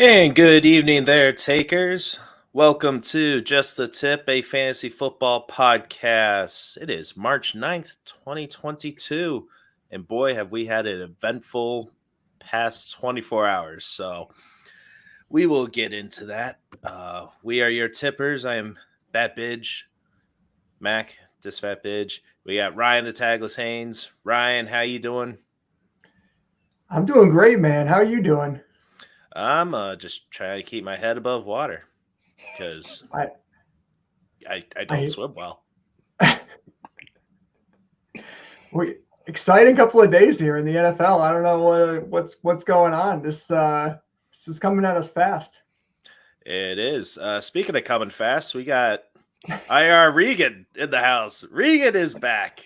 And good evening there, takers. Welcome to Just the Tip, a fantasy football podcast. It is March 9th, 2022. And boy, have we had an eventful past 24 hours. So we will get into that. We are your tippers. I am Disfatt-Bidge, Mac, Disfatt-Bidge. We got Ryan the Tagless Haynes. Ryan, how you doing? I'm doing great, man. How are you doing? I'm just trying to keep my head above water because I, I don't I, swim well. we exciting couple of days here in the NFL. I don't know what's going on. This is coming at us fast. It is. Speaking of coming fast, we got IR Regan in the house. Regan is back.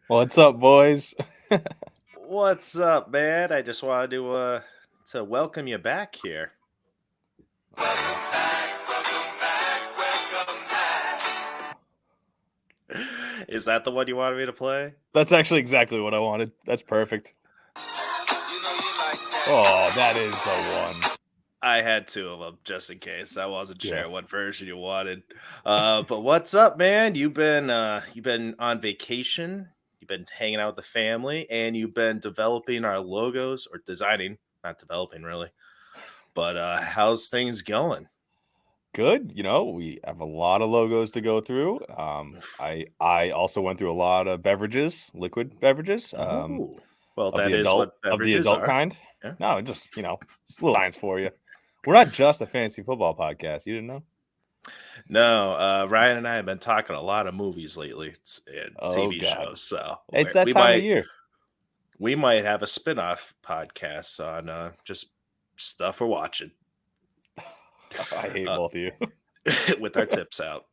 What's up, boys? What's up, man? I just wanted to welcome you back here. Welcome back. Is that the one you wanted me to play? That's actually exactly what I wanted. That's perfect. Oh, that is the one. I had two of them just in case. I wasn't sure what version you wanted. But what's up, man? You've been on vacation. You've been hanging out with the family, and you've been developing our logos or designing, not developing really. But how's things going? Good. We have a lot of logos to go through. I also went through a lot of beverages, liquid beverages. Well, that is what beverages of the adult are. kind. Yeah. No, just it's a little science for you. We're not just a fantasy football podcast. You didn't know? No, Ryan and I have been talking a lot of movies lately and TV shows. So it's that time of year. We might have a spin-off podcast on just stuff we're watching. I hate both of you. With our tips out.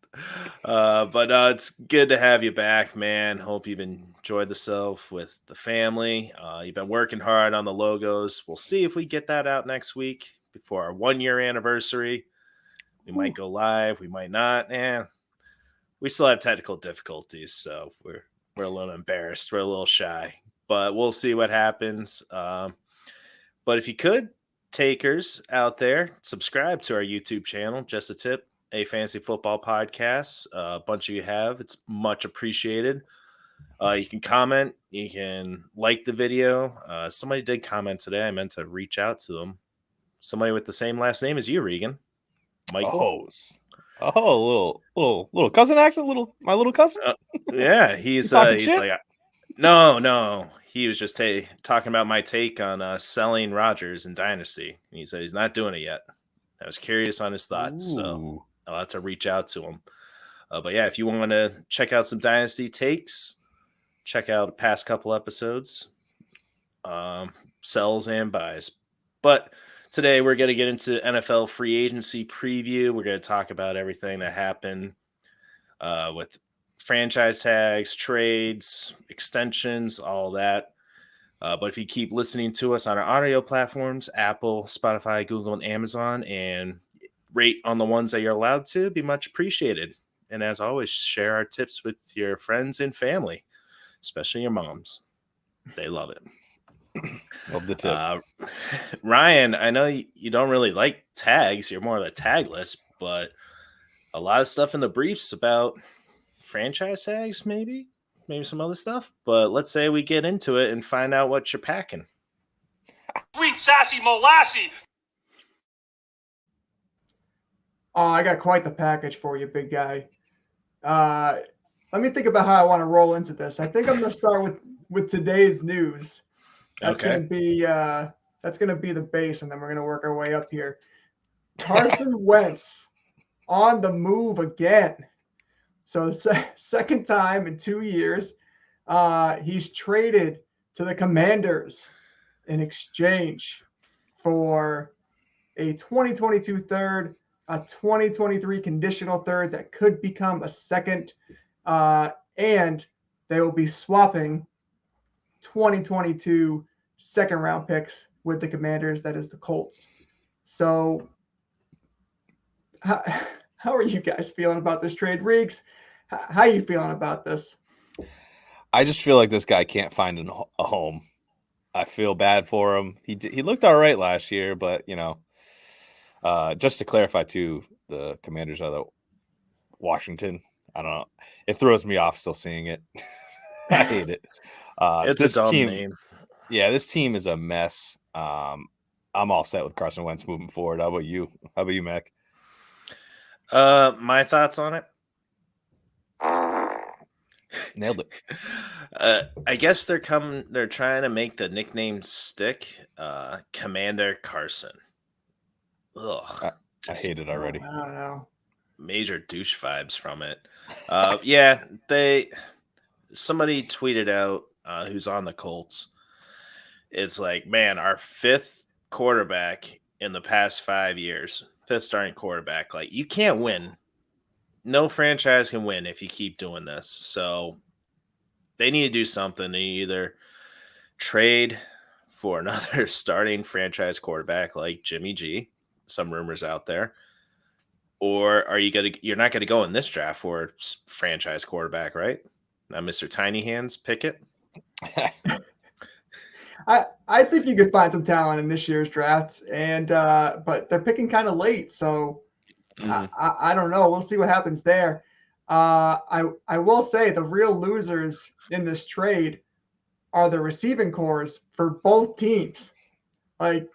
But it's good to have you back, man. Hope you've enjoyed yourself with the family. You've been working hard on the logos. We'll see if we get that out next week before our 1-year anniversary. We might go live. We might not. We still have technical difficulties, so we're a little embarrassed. We're a little shy, but we'll see what happens. But if you could, takers out there, subscribe to our YouTube channel, Just a Tip, a fantasy football podcast. A bunch of you have. It's much appreciated. You can comment. You can like the video. Somebody did comment today. I meant to reach out to them. Somebody with the same last name as you, Regan. Michael. Oh, little cousin action, my little cousin. Yeah, he's like, no. He was just talking about my take on selling Rodgers in Dynasty. And he said he's not doing it yet. I was curious on his thoughts, so I'll have to reach out to him. But yeah, if you want to check out some Dynasty takes, check out the past couple episodes, sells and buys. But today we're going to get into NFL free agency preview. We're going to talk about everything that happened with franchise tags, trades, extensions, all that. But if you keep listening to us on our audio platforms, Apple, Spotify, Google, and Amazon, and rate on the ones that you're allowed to, be much appreciated. And as always, share our tips with your friends and family, especially your moms. They love it. Love the tip. Ryan, I know you don't really like tags. You're more of a tagless, but a lot of stuff in the briefs about franchise tags, maybe some other stuff. But let's say we get into it and find out what you're packing. Sweet sassy molassie. Oh, I got quite the package for you, big guy. Let me think about how I want to roll into this. I think I'm going to start with today's news. That's going to be the base, and then we're going to work our way up here. Carson Wentz on the move again. So the second time in 2 years, he's traded to the Commanders in exchange for a 2022 third, a 2023 conditional third that could become a second, and they will be swapping 2022 second round picks with the Commanders. That is the Colts. So how are you guys feeling about this trade? Riggs, how are you feeling about this? I just feel like this guy can't find a home. I feel bad for him. He looked all right last year, but Just to clarify, too, the Commanders are the Washington. I don't know. It throws me off still seeing it. I hate it. It's a dumb name. Yeah, this team is a mess. I'm all set with Carson Wentz moving forward. How about you? How about you, Mac? My thoughts on it? Nailed it. I guess they're trying to make the nickname stick. Commander Carson. Ugh. I hate it already. I don't know. Major douche vibes from it. Yeah, somebody tweeted out who's on the Colts. It's like, man, our fifth quarterback in the past 5 years, fifth starting quarterback. Like, you can't win. No franchise can win if you keep doing this. So they need to do something. They either trade for another starting franchise quarterback like Jimmy G. Some rumors out there. Or you're not gonna go in this draft for a franchise quarterback, right? Now, Mr. Tiny Hands Pickett. I think you could find some talent in this year's draft, and but they're picking kind of late, so I don't know. We'll see what happens there. I will say the real losers in this trade are the receiving cores for both teams. Like,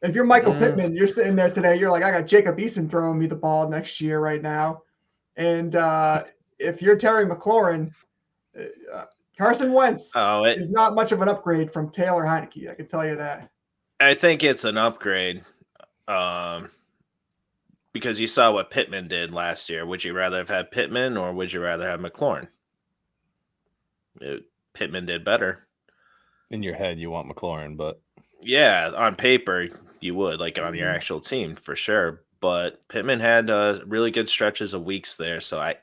if you're Michael Pittman, you're sitting there today, you're like, I got Jacob Eason throwing me the ball next year right now. And if you're Terry McLaurin, Carson Wentz is not much of an upgrade from Taylor Heineke. I can tell you that. I think it's an upgrade because you saw what Pittman did last year. Would you rather have had Pittman or would you rather have McLaurin? Pittman did better. In your head, you want McLaurin, but yeah, on paper you would, like on your actual team for sure. But Pittman had really good stretches of weeks there, so I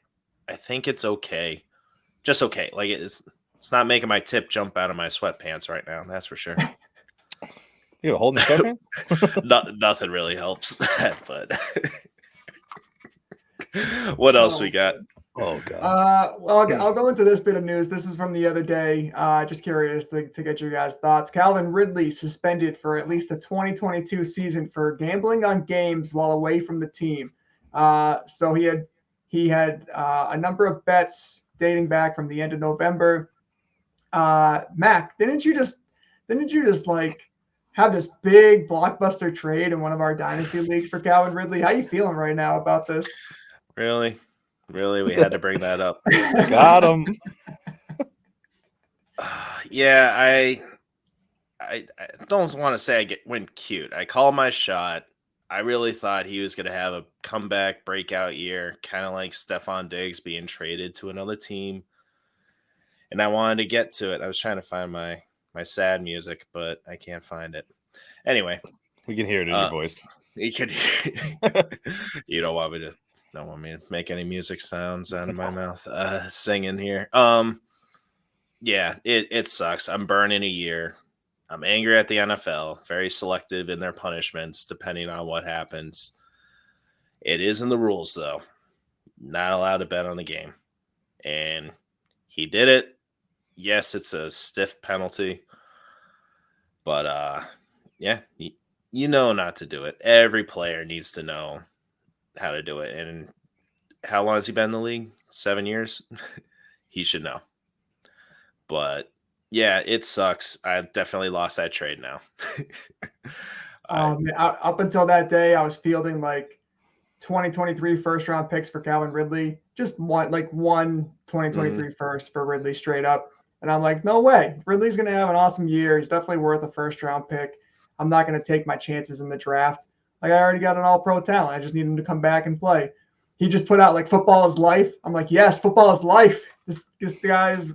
think it's okay, just okay. Like it's not making my tip jump out of my sweatpants right now. That's for sure. You holding the sweatpants? Nothing really helps that, but what else we got? Oh God. Well, I'll go into this bit of news. This is from the other day. Just curious to get your guys' thoughts. Calvin Ridley suspended for at least the 2022 season for gambling on games while away from the team. So he had a number of bets dating back from the end of November. Mac, didn't you just like have this big blockbuster trade in one of our dynasty leagues for Calvin Ridley? How you feeling right now about this? Really, we had to bring that up. Got him. Yeah, I don't want to say I went cute. I called my shot. I really thought he was going to have a comeback breakout year, kind of like Stephon Diggs being traded to another team. And I wanted to get to it. I was trying to find my sad music, but I can't find it. Anyway, we can hear it in your voice. You can. You don't want me to make any music sounds out of my mouth singing here. Yeah, it sucks. I'm burning a year. I'm angry at the NFL. Very selective in their punishments, depending on what happens. It is in the rules, though. Not allowed to bet on the game. And he did it. Yes, it's a stiff penalty. But, yeah, you know not to do it. Every player needs to know how to do it. And how long has he been in the league? 7 years? He should know. But yeah, it sucks. I definitely lost that trade now. Up until that day, I was fielding like 2023 first round picks for Calvin Ridley. Just one 2023 first for Ridley straight up. And I'm like, no way. Ridley's going to have an awesome year. He's definitely worth a first round pick. I'm not going to take my chances in the draft. Like, I already got an all-pro talent. I just need him to come back and play. He just put out like football is life. I'm like, yes, football is life. This guy is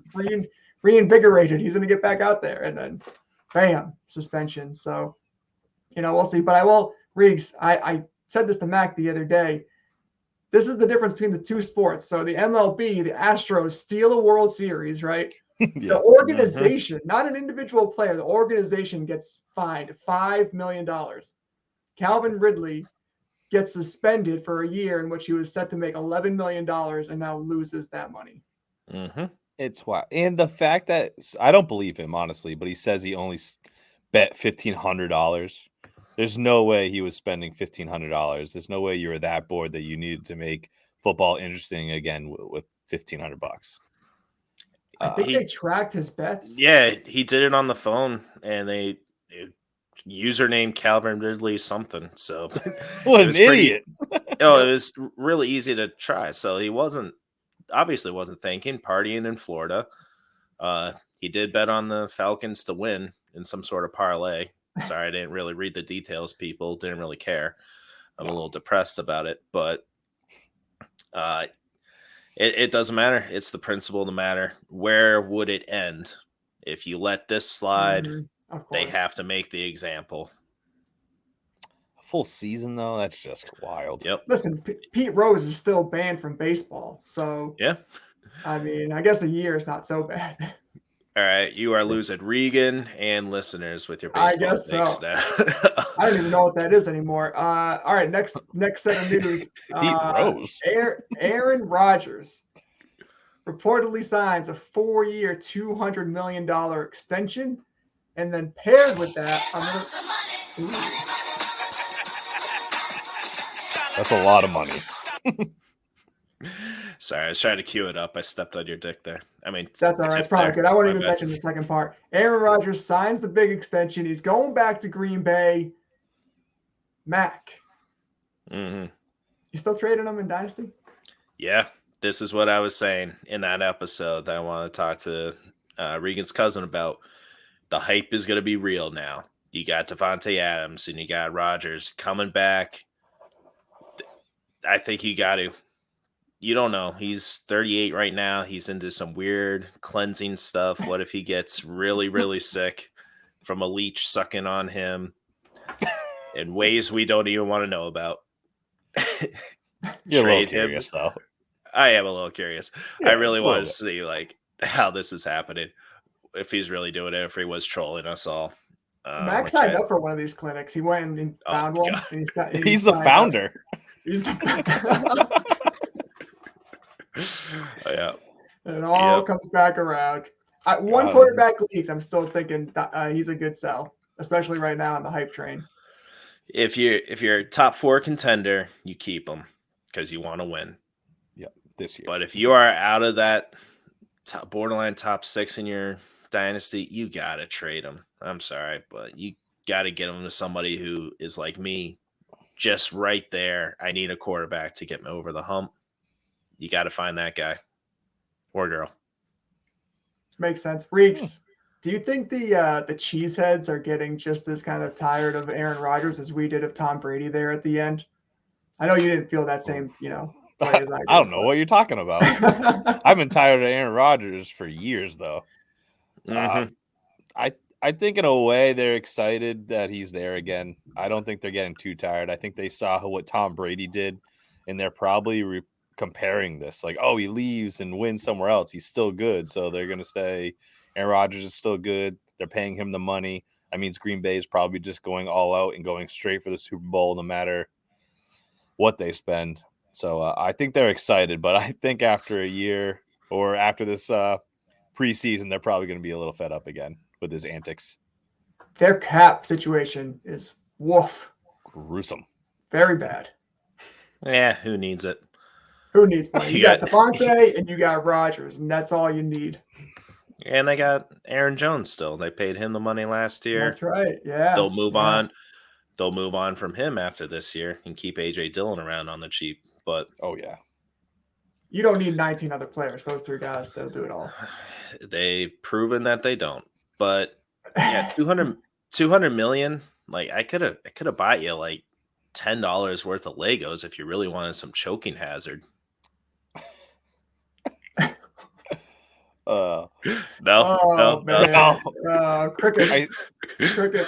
reinvigorated. He's going to get back out there. And then, bam, suspension. So, we'll see. But I will, Riggs, I said this to Mac the other day. This is the difference between the two sports. So the MLB, the Astros steal a World Series, right? Yeah. The organization, not an individual player, the organization gets fined $5 million. Calvin Ridley gets suspended for a year in which he was set to make $11 million and now loses that money. Mm-hmm. It's wild. And the fact that I don't believe him, honestly, but he says he only bet $1,500. There's no way he was spending $1,500. There's no way you were that bored that you needed to make football interesting again with $1,500. I think they tracked his bets. Yeah, he did it on the phone, and username Calvin Ridley something. So What it an was pretty- idiot! it was really easy to try. So he obviously wasn't thinking, partying in Florida. He did bet on the Falcons to win in some sort of parlay. Sorry, I didn't really read the details. People didn't really care. I'm a little depressed about it, but it doesn't matter. It's the principle of the matter. Where would it end if you let this slide? Of They course. have to make the example. A full season though, that's just wild. Yep. Listen, Pete Rose is still banned from baseball, so Yeah. I mean, I guess a year is not so bad. All right, you are losing Regan and listeners with your I baseball guess picks so. now. I don't even know what that is anymore. All right, next set of news. Pete Rose. Aaron Rodgers reportedly signs a 4-year, $200 million extension, and then paired with that, That's a lot of money. Sorry, I was trying to cue it up. I stepped on your dick there. I mean, that's all right. It's tip probably there. good. I won't My even bad. mention the second part. Aaron Rodgers signs the big extension. He's going back to Green Bay. Mac, Mm-hmm. you still trading him in Dynasty? Yeah, this is what I was saying in that episode that I want to talk to Regan's cousin about. The hype is going to be real now. You got Devontae Adams and you got Rodgers coming back. I think you got to. You don't know. He's 38 right now. He's into some weird cleansing stuff. What if he gets really, really sick from a leech sucking on him in ways we don't even want to know about? You're a little Trade him. curious though. I am a little curious. Yeah, I really just a little want to see like how this is happening. If he's really doing it, if he was trolling us all. Mac signed up for one of these clinics. He went and found one. God. And He's the founder. He's the Yeah. It all comes back around. One God. quarterback leagues, I'm still thinking he's a good sell, especially right now on the hype train. If you're a top 4 contender, you keep him because you want to win. Yep, this year. But if you are out of that borderline top 6 in your dynasty, you gotta trade him. I'm sorry, but you gotta get him to somebody who is like me, just right there. I need a quarterback to get me over the hump. You got to find that guy or girl. Makes sense. Reeks, do you think the cheeseheads are getting just as kind of tired of Aaron Rodgers as we did of Tom Brady there at the end? I know you didn't feel that same, way as I did. I don't know what you're talking about. I've been tired of Aaron Rodgers for years, though. Mm-hmm. I think in a way they're excited that he's there again. I don't think they're getting too tired. I think they saw what Tom Brady did, and they're probably comparing this. Like, oh, he leaves and wins somewhere else. He's still good. So they're going to say Aaron Rodgers is still good. They're paying him the money. That means Green Bay is probably just going all out and going straight for the Super Bowl no matter what they spend. So I think they're excited. But I think after a year or after this preseason, they're probably going to be a little fed up again with his antics. Their cap situation is woof. Gruesome. Very bad. Yeah, who needs it? Who needs money? You got Devontae and you got Rodgers, and that's all you need. And they got Aaron Jones still. They paid him the money last year. That's right. Yeah. They'll move on. They'll move on from him after this year and keep AJ Dillon around on the cheap. But oh yeah, you don't need 19 other players. Those 3 guys, they'll do it all. They've proven that they don't. But yeah, 200 million. Like I could have bought you like $10 worth of Legos if you really wanted some choking hazard. No. Cricket. Cricket.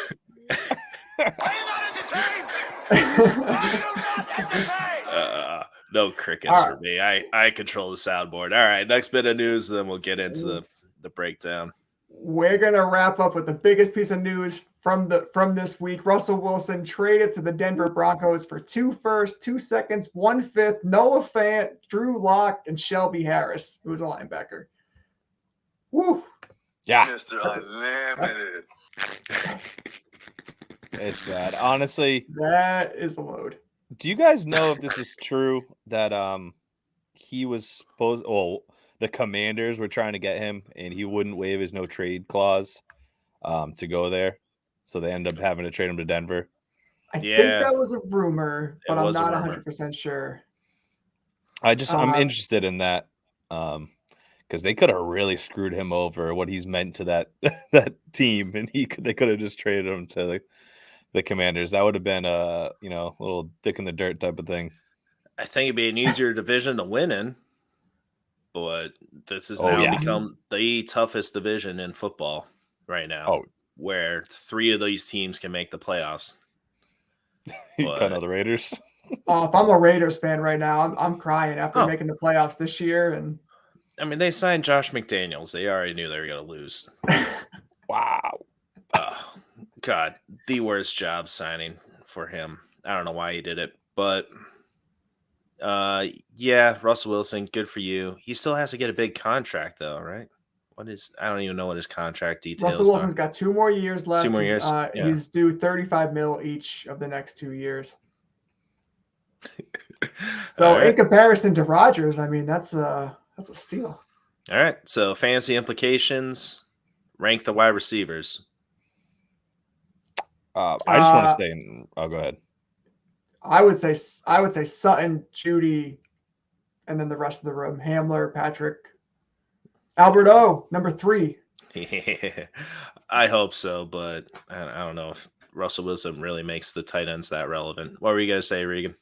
No crickets for me. I control the soundboard. All right, next bit of news, then we'll get into the breakdown. We're gonna wrap up with the biggest piece of news from this week. Russell Wilson traded to the Denver Broncos for 2 firsts, 2 seconds, 1 fifth, Noah Fant, Drew Lock, and Shelby Harris, who was a linebacker. Woo! Yeah. Mr. Unlimited. It's bad. Honestly, That is the load. do you guys know if this is true that he was supposed the Commanders were trying to get him and he wouldn't waive his no trade clause to go there. So they end up having to trade him to Denver. I think Yeah. that was a rumor, but It I'm was a not rumor. 100% sure. I'm interested in that. Because they could have really screwed him over what he's meant to that team, and they could have just traded him to the Commanders. That would have been a little dick in the dirt type of thing. I think it'd be an easier division to win in, but this has Oh, now yeah. become the toughest division in football right now. Oh, where 3 of these teams can make the playoffs. you But- kind of the Raiders. Oh, if I'm a Raiders fan right now, I'm crying after Oh. making the playoffs this year. And I mean, they signed Josh McDaniels. They already knew they were going to lose. Wow. Oh, God, the worst job signing for him. I don't know why he did it, but yeah, Russell Wilson, good for you. He still has to get a big contract, though, right? I don't even know what his contract details Russell Wilson's are. got 2 more years left. 2 more years? Yeah. He's due $35 million each of the next 2 years. So All right. in comparison to Rodgers, I mean, that's a steal. All right, so fantasy implications, rank the wide receivers. I just want to stay in. Oh, go ahead. I would say Sutton, Judy, and then the rest of the room: Hamler, Patrick, Albert O, number 3. I hope so, but I don't know if Russell Wilson really makes the tight ends that relevant. What were you going to say, Regan?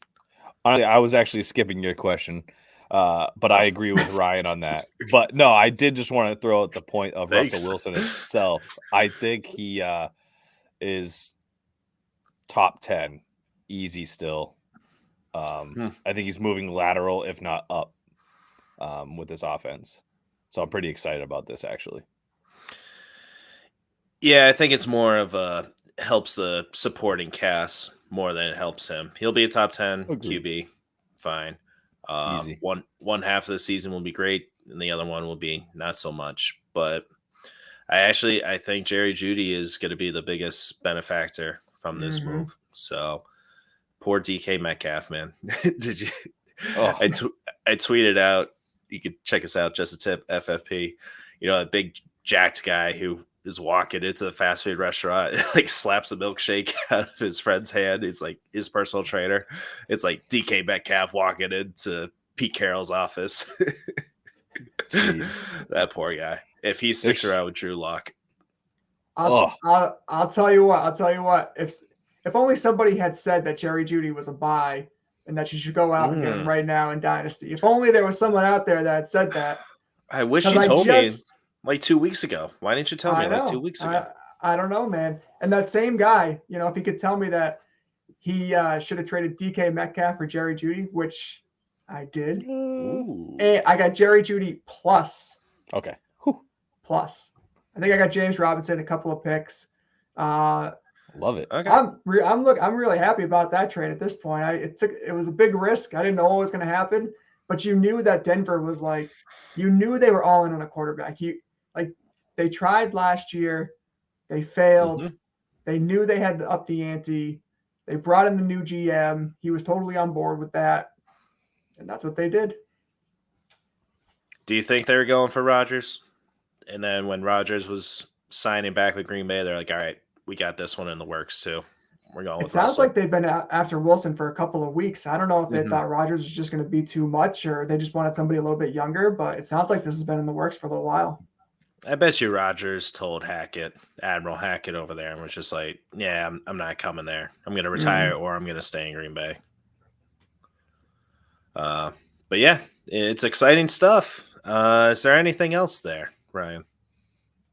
Honestly, I was actually skipping your question, but I agree with Ryan on that. But no, I did just want to throw out the point of Thanks. Russell Wilson itself. I think he is top 10, easy still. I think he's moving lateral, if not up, with this offense. So I'm pretty excited about this, actually. Yeah, I think it's more of a helps the supporting cast more than it helps him. He'll be a top 10 QB, fine. Easy. One half of the season will be great, and the other one will be not so much. But I think Jerry Jeudy is going to be the biggest benefactor from this move. So poor DK Metcalf, man. Did you? Oh. I tweeted out. You could check us out. Just a tip, FFP. You know, that big jacked guy who is walking into the fast food restaurant, like slaps a milkshake out of his friend's hand. It's like his personal trainer. It's like DK Metcalf walking into Pete Carroll's office. That poor guy. If he sticks around with Drew Lock. I'll tell you what. If only somebody had said that Jerry Jeudy was a buy and that you should go out and get him right now in Dynasty. If only there was someone out there that had said that. I wish you told me like 2 weeks ago. Why didn't you tell me like 2 weeks ago? I don't know, man. And that same guy, if he could tell me that he should have traded DK Metcalf for Jerry Jeudy, which I did. Ooh. And I got Jerry Jeudy plus. Okay. Plus. I think I got James Robinson, a couple of picks. Love it. Okay. I'm really happy about that trade at this point. It was a big risk. I didn't know what was going to happen, but you knew that Denver was you knew they were all in on a quarterback. They tried last year, they failed. They knew they had to up the ante. They brought in the new GM. He was totally on board with that, and that's what they did. Do you think they were going for Rodgers? And then when Rodgers was signing back with Green Bay, they're like, all right, we got this one in the works too. We're going with It sounds Russell. like they've been after Wilson for a couple of weeks. I don't know if they thought Rodgers was just going to be too much or they just wanted somebody a little bit younger, but it sounds like this has been in the works for a little while. I bet you Rodgers told Admiral Hackett over there, and was just like, yeah, I'm not coming there. I'm going to retire or I'm going to stay in Green Bay. But yeah, it's exciting stuff. Is there anything else there, Ryan?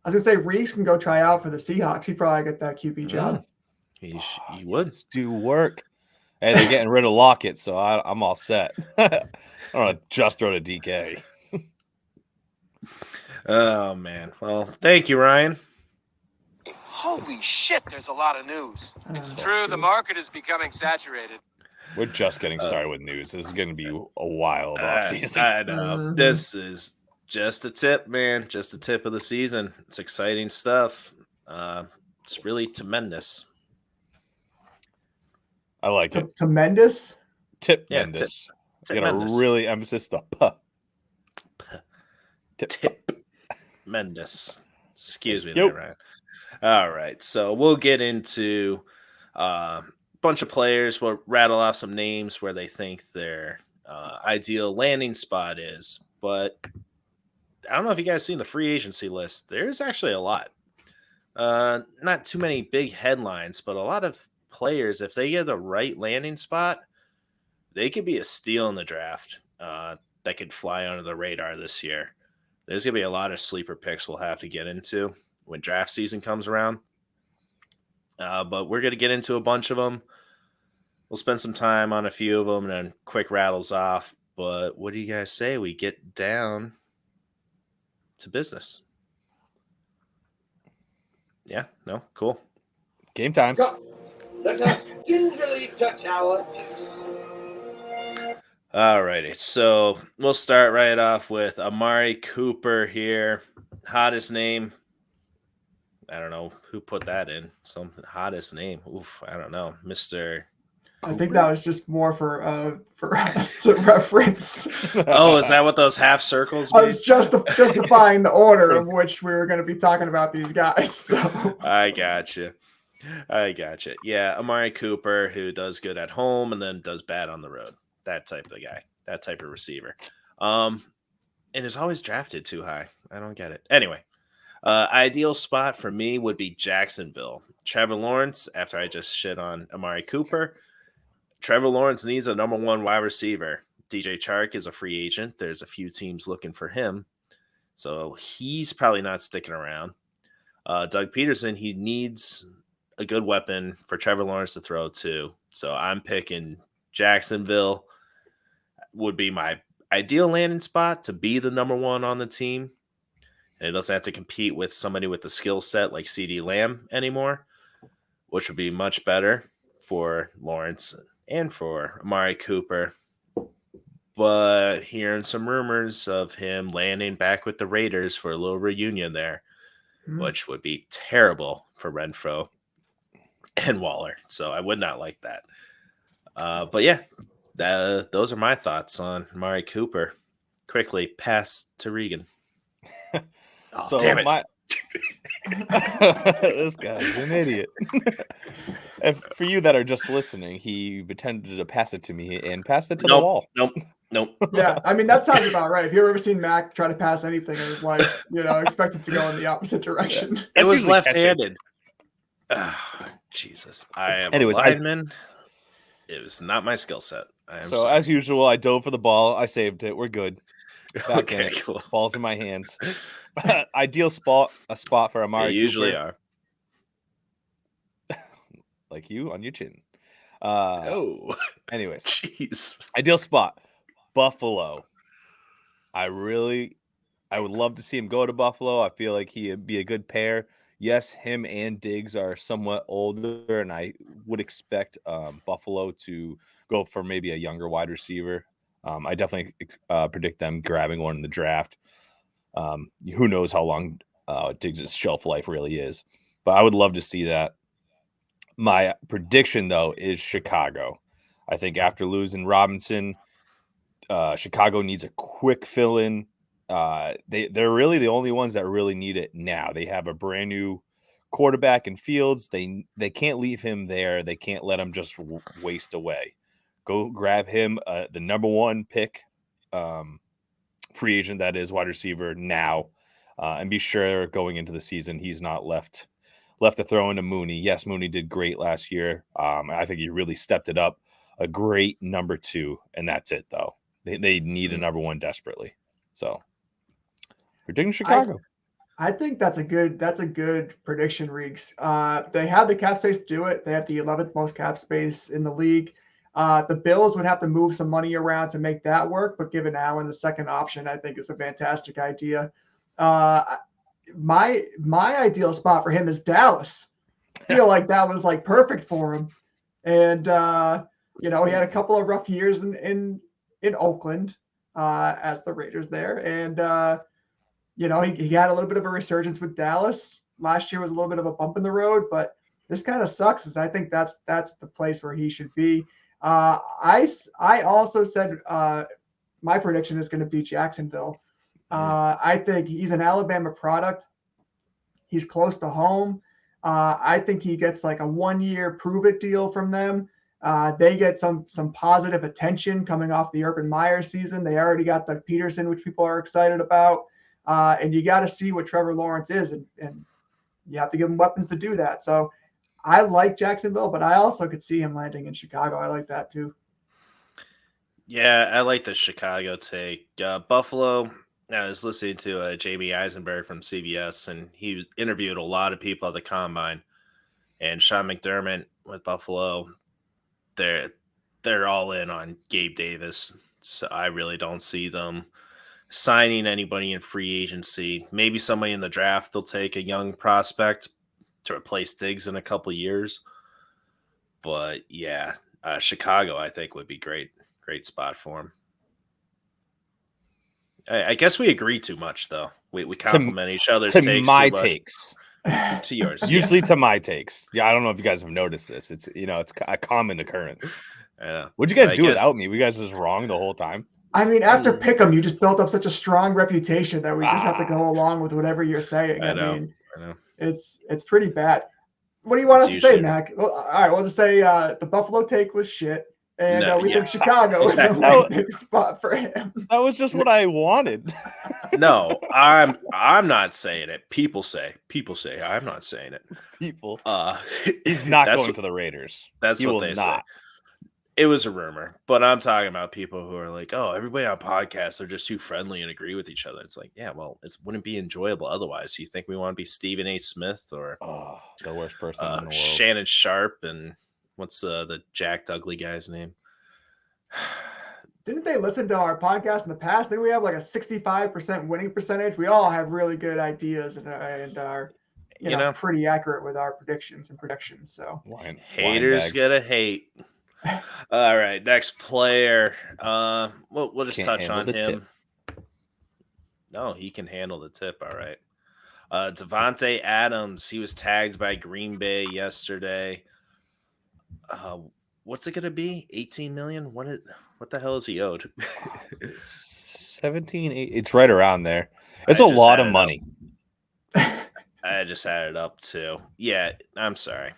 I was going to say Reese can go try out for the Seahawks. He probably get that QB job. He would. Let's do work. Hey, they're getting rid of Lockett, so I'm all set. I don't want to just throw to DK. Oh, man. Well, thank you, Ryan. Holy shit, there's a lot of news. It's True, the market is becoming saturated. We're just getting started with news. This is going to be a wild offseason. I know. This is just a tip, man. Just a tip of the season. It's exciting stuff. It's really tremendous. I like it. Tremendous. Tip Yeah, Mendes. Tip You gotta Mendes. really emphasize the puh. Tip Mendes. Excuse me Yep. there, Ryan. All right, so we'll get into a bunch of players. We'll rattle off some names where they think their ideal landing spot is. But I don't know if you guys seen the free agency list. There's actually a lot. Not too many big headlines, but a lot of players, if they get the right landing spot, they could be a steal in the draft that could fly under the radar this year. There's going to be a lot of sleeper picks we'll have to get into when draft season comes around. But we're going to get into a bunch of them. We'll spend some time on a few of them and then quick rattles off. But what do you guys say we get down to business? Yeah, no, cool. Game time. Go. Let us gingerly touch our tips. All righty, so we'll start right off with Amari Cooper here. Hottest name. I don't know who put that in. Something hottest name. Oof, I don't know, Mr. I think that was just more for us to reference. Oh, is that what those half circles I mean? was justifying the order of which we were going to be talking about these guys. So I gotcha. Yeah, Amari Cooper, who does good at home and then does bad on the road. That type of guy. That type of receiver. And is always drafted too high. I don't get it. Anyway, ideal spot for me would be Jacksonville. Trevor Lawrence, after I just shit on Amari Cooper, Trevor Lawrence needs a number one wide receiver. DJ Chark is a free agent. There's a few teams looking for him. So he's probably not sticking around. Doug Peterson, he needs a good weapon for Trevor Lawrence to throw to. So I'm picking Jacksonville. Would be my ideal landing spot to be the number one on the team. And it doesn't have to compete with somebody with the skill set like CeeDee Lamb anymore, which would be much better for Lawrence and for Amari Cooper. But hearing some rumors of him landing back with the Raiders for a little reunion there, which would be terrible for Renfro and Waller. So I would not like that. But yeah, those are my thoughts on Amari Cooper. Quickly pass to Regan. Oh, So damn it. This guy's an idiot. If, for you that are just listening, he pretended to pass it to me and passed it to the wall. Nope. yeah, I mean that sounds about right. If you've ever seen Mac try to pass anything in his life, expect it to go in the opposite direction. It was usually left-handed. Jesus. I am a lineman. It was not my skill set. So sorry. As usual, I dove for the ball. I saved it. We're good. Back in it. Cool. Ball's in my hands. Ideal spot for Amari. They usually Cooper. Are. Like you on your chin. Anyways. Jeez. Ideal spot. Buffalo. I would love to see him go to Buffalo. I feel like he'd be a good pair. Yes, him and Diggs are somewhat older, and I would expect Buffalo to go for maybe a younger wide receiver. I definitely predict them grabbing one in the draft. Who knows how long Diggs' shelf life really is. But I would love to see that. My prediction, though, is Chicago. I think after losing Robinson, Chicago needs a quick fill-in. They're really the only ones that really need it now. They have a brand new quarterback in Fields. They can't leave him there. They can't let him just waste away. Go grab him, the number one pick, free agent that is wide receiver now, and be sure going into the season he's not left to throw into Mooney. Yes, Mooney did great last year. I think he really stepped it up. A great number two, and that's it though. They need a number one desperately. So. Predicting Chicago. I think that's a good prediction, Reeks. They have the cap space to do it. They have the 11th most cap space in the league. The Bills would have to move some money around to make that work, but giving Allen the second option, I think, is a fantastic idea. My ideal spot for him is Dallas. I feel like that was like perfect for him. And he had a couple of rough years in Oakland as the Raiders there, and he had a little bit of a resurgence with Dallas. Last year was a little bit of a bump in the road, but this kind of sucks. Is I think that's the place where he should be. I also said my prediction is going to be Jacksonville. I think he's an Alabama product. He's close to home. I think he gets like a 1-year prove it deal from them. They get some positive attention coming off the Urban Meyer season. They already got the Peterson, which people are excited about. And you got to see what Trevor Lawrence is, and you have to give him weapons to do that. So I like Jacksonville, but I also could see him landing in Chicago. I like that too. Yeah, I like the Chicago take. Buffalo, I was listening to Jamie Eisenberg from CBS, and he interviewed a lot of people at the Combine. And Sean McDermott with Buffalo, they're all in on Gabe Davis. So I really don't see them signing anybody in free agency. Maybe somebody in the draft they'll take a young prospect to replace Diggs in a couple of years. But yeah, Chicago I think would be great spot for him. I guess we agree too much though. We compliment each other's to takes. My too much. takes. To yours. Usually to my takes. Yeah, I don't know if you guys have noticed this. It's it's a common occurrence. What'd you guys do without me? We guys was wrong the whole time. I mean, after Pick'em, you just built up such a strong reputation that we just have to go along with whatever you're saying. I know. It's pretty bad. What do you want us to say, Mac? Well, all right, we'll just say the Buffalo take was shit, and we think Chicago is a big spot for him. That was just what I wanted. No, I'm not saying it. People say. I'm not saying it. People. He's not going to the Raiders. That's what they say. It was a rumor, but I'm talking about people who are like, oh, everybody on podcasts, they're just too friendly and agree with each other. It's like, yeah, well, it wouldn't be enjoyable otherwise. You think we want to be Stephen A. Smith or the worst person in the world? Shannon Sharp and what's the Jack Dudley guy's name? Didn't they listen to our podcast in the past? Didn't we have like a 65% winning percentage? We all have really good ideas and are pretty accurate with our predictions and projections. So haters gotta hate. All right, next player. We'll just touch on him. Tip. No, he can handle the tip. All right. Davante Adams. He was tagged by Green Bay yesterday. What's it gonna be? 18 million? What the hell is he owed? 17. It's right around there. It's a lot of money. I just added up too. Yeah, I'm sorry.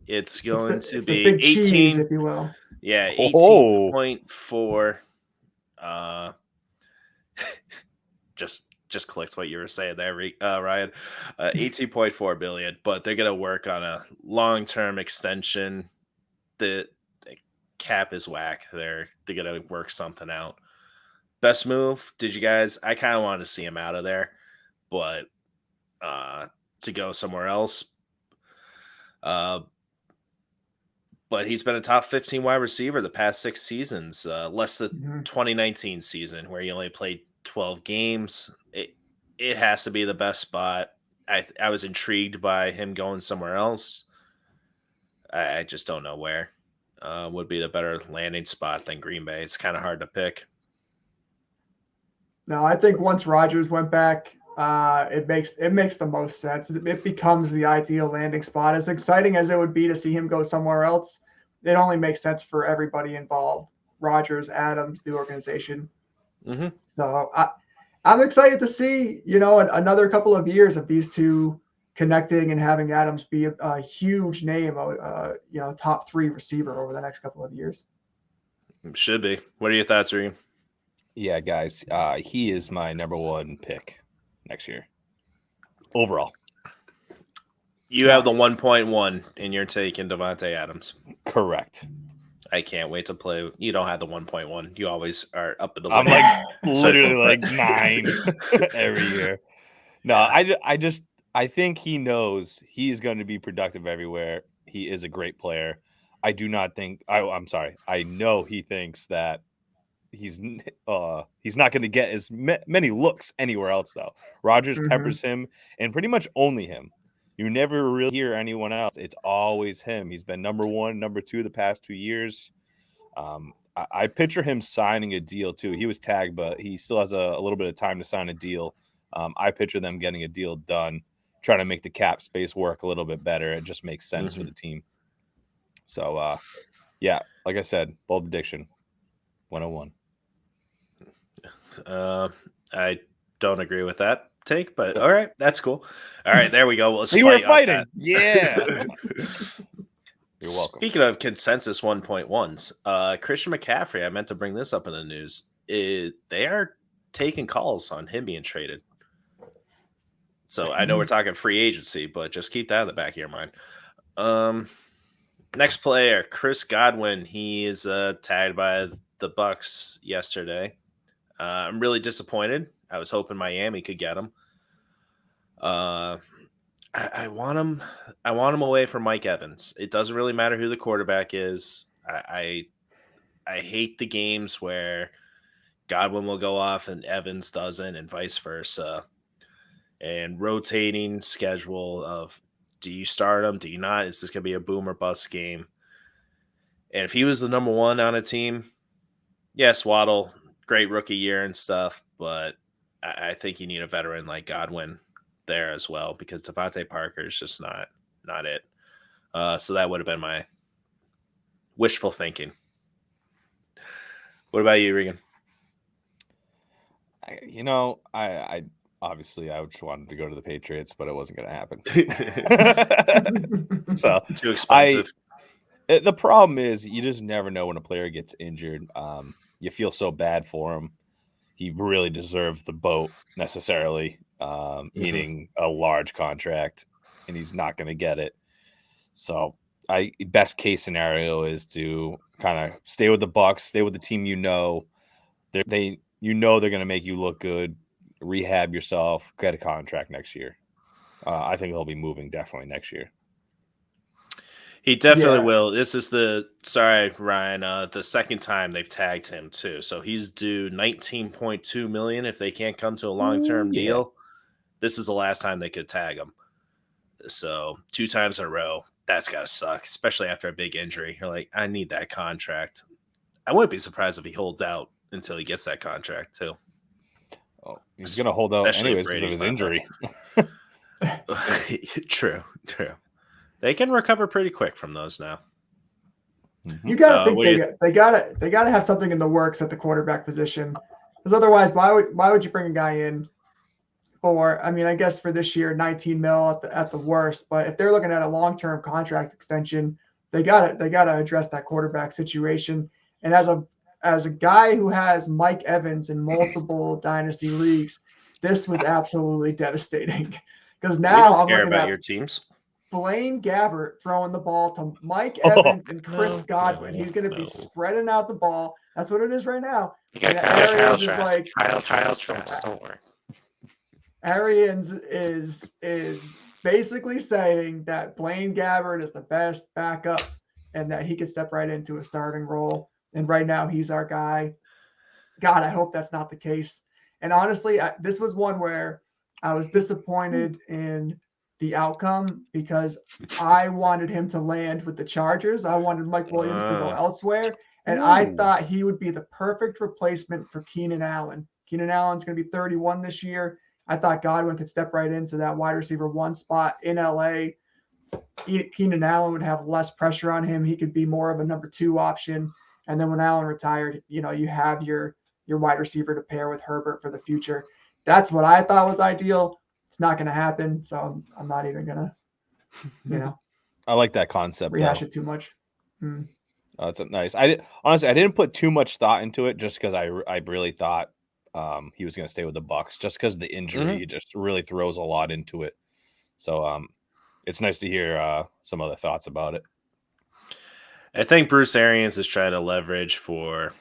It's going to be big 18, cheese, if you will. Yeah, 18.4. Just clicked what you were saying there, Ryan. 18.4 billion, but they're going to work on a long-term extension. The cap is whack. They're going to work something out. Best move? I kind of wanted to see him out of there, but to go somewhere else. But he's been a top 15 wide receiver the past 6 seasons, less the 2019 season where he only played 12 games. It has to be the best spot. I was intrigued by him going somewhere else. I just don't know where would be the better landing spot than Green Bay. It's kind of hard to pick. No, I think once Rodgers went back, it makes the most sense. It becomes the ideal landing spot. As exciting as it would be to see him go somewhere else, it only makes sense for everybody involved. Rodgers, Adams, the organization. Mm-hmm. So I'm excited to see, another couple of years of these two connecting and having Adams be a huge name, top 3 receiver over the next couple of years. Should be. What are your thoughts, Regan? Yeah, guys, he is my number 1 pick next year overall. You have the 1.1 in your take in Davante Adams. Correct. I can't wait to play. You don't have the 1.1. You always are up in the. I'm like literally like 9 every year. No, I think he knows he is going to be productive everywhere. He is a great player. I do not think. I'm sorry. I know he thinks that he's not going to get as many looks anywhere else though. Rodgers peppers him and pretty much only him. You never really hear anyone else. It's always him. He's been number 1, number 2 the past 2 years. I picture him signing a deal too. He was tagged, but he still has a little bit of time to sign a deal. I picture them getting a deal done, trying to make the cap space work a little bit better. It just makes sense for the team. So, yeah, like I said, bold prediction, 101. I don't agree with that take, but all right, that's cool. All right, there we go. Well, let's We were fight on fighting. that. Yeah. You're welcome. Speaking of consensus 1.1s, Christian McCaffrey, I meant to bring this up in the news. They are taking calls on him being traded. So I know we're talking free agency, but just keep that in the back of your mind. Next player, Chris Godwin. He is tagged by the Bucks yesterday. I'm really disappointed. I was hoping Miami could get him. I want him. I want him away from Mike Evans. It doesn't really matter who the quarterback is. I hate the games where Godwin will go off and Evans doesn't, and vice versa. And rotating schedule of, do you start him? Do you not? Is this going to be a boom or bust game? And if he was the number one on a team, yes, Waddle, great rookie year and stuff, but I think you need a veteran like Godwin there as well, because Devontae Parker is just not it. So that would have been my wishful thinking. What about you, Regan? I obviously I just wanted to go to the Patriots, but it wasn't going to happen. So too expensive. The problem is you just never know when a player gets injured. You feel so bad for him. He really deserved the boat necessarily, meaning a large contract, and he's not going to get it. So best case scenario is to kind of stay with the Bucks, stay with the team they're going to make you look good, rehab yourself, get a contract next year. I think he'll be moving definitely next year. He definitely will. This is the second time they've tagged him too. So he's due $19.2 million if they can't come to a long-term deal. This is the last time they could tag him. So 2 times in a row, that's got to suck, especially after a big injury. You're like, I need that contract. I wouldn't be surprised if he holds out until he gets that contract too. Oh, he's going to hold out anyways because of his injury. True. They can recover pretty quick from those now. You got to think they got to have something in the works at the quarterback position, because otherwise, why would you bring a guy in for? I mean, I guess for this year, 19 mil at the worst. But if they're looking at a long-term contract extension, they got to address that quarterback situation. And as a guy who has Mike Evans in multiple dynasty leagues, this was absolutely devastating. Because now I'm looking at your teams. Blaine Gabbert throwing the ball to Mike Evans and Chris Godwin. He's going to be spreading out the ball. That's what it is right now. You got Kyle Trask. Don't worry. Arians is basically saying that Blaine Gabbert is the best backup and that he can step right into a starting role. And right now he's our guy. God, I hope that's not the case. And honestly, this was one where I was disappointed in the outcome because I wanted him to land with the Chargers. I wanted Mike Williams to go elsewhere. And I thought he would be the perfect replacement for Keenan Allen. Keenan Allen's going to be 31 this year. I thought Godwin could step right into that wide receiver 1 spot in LA. Keenan Allen would have less pressure on him. He could be more of a number 2 option. And then when Allen retired, you have your wide receiver to pair with Herbert for the future. That's what I thought was ideal. It's not going to happen, so I'm not even going to, I like that concept. Rehash it too much. That's nice. Honestly, I didn't put too much thought into it just because I really thought he was going to stay with the Bucks just because the injury just really throws a lot into it. So it's nice to hear some other thoughts about it. I think Bruce Arians is trying to leverage for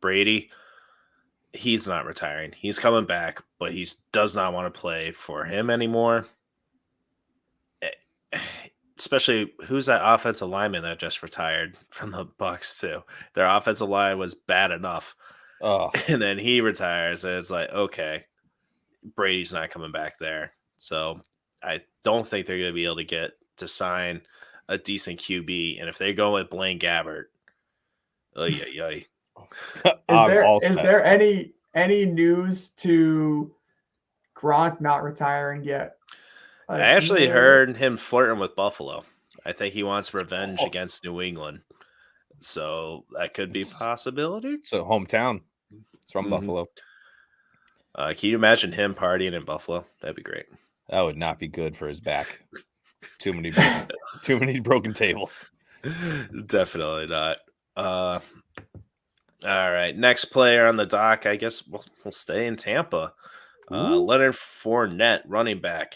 Brady. He's not retiring. He's coming back, but he does not want to play for him anymore. Especially, who's that offensive lineman that just retired from the Bucks too? Their offensive line was bad enough. Oh. And then he retires, and it's like, okay, Brady's not coming back there. So I don't think they're going to be able to get to sign a decent QB. And if they go with Blaine Gabbert, Is there any news to Gronk not retiring yet? I actually heard him flirting with Buffalo. I think he wants revenge against New England. So that could be a possibility. So hometown. It's from Buffalo. Can you imagine him partying in Buffalo? That'd be great. That would not be good for his back. Too many broken tables. Definitely not. All right, next player on the dock. I guess we'll stay in Tampa. Leonard Fournette, running back.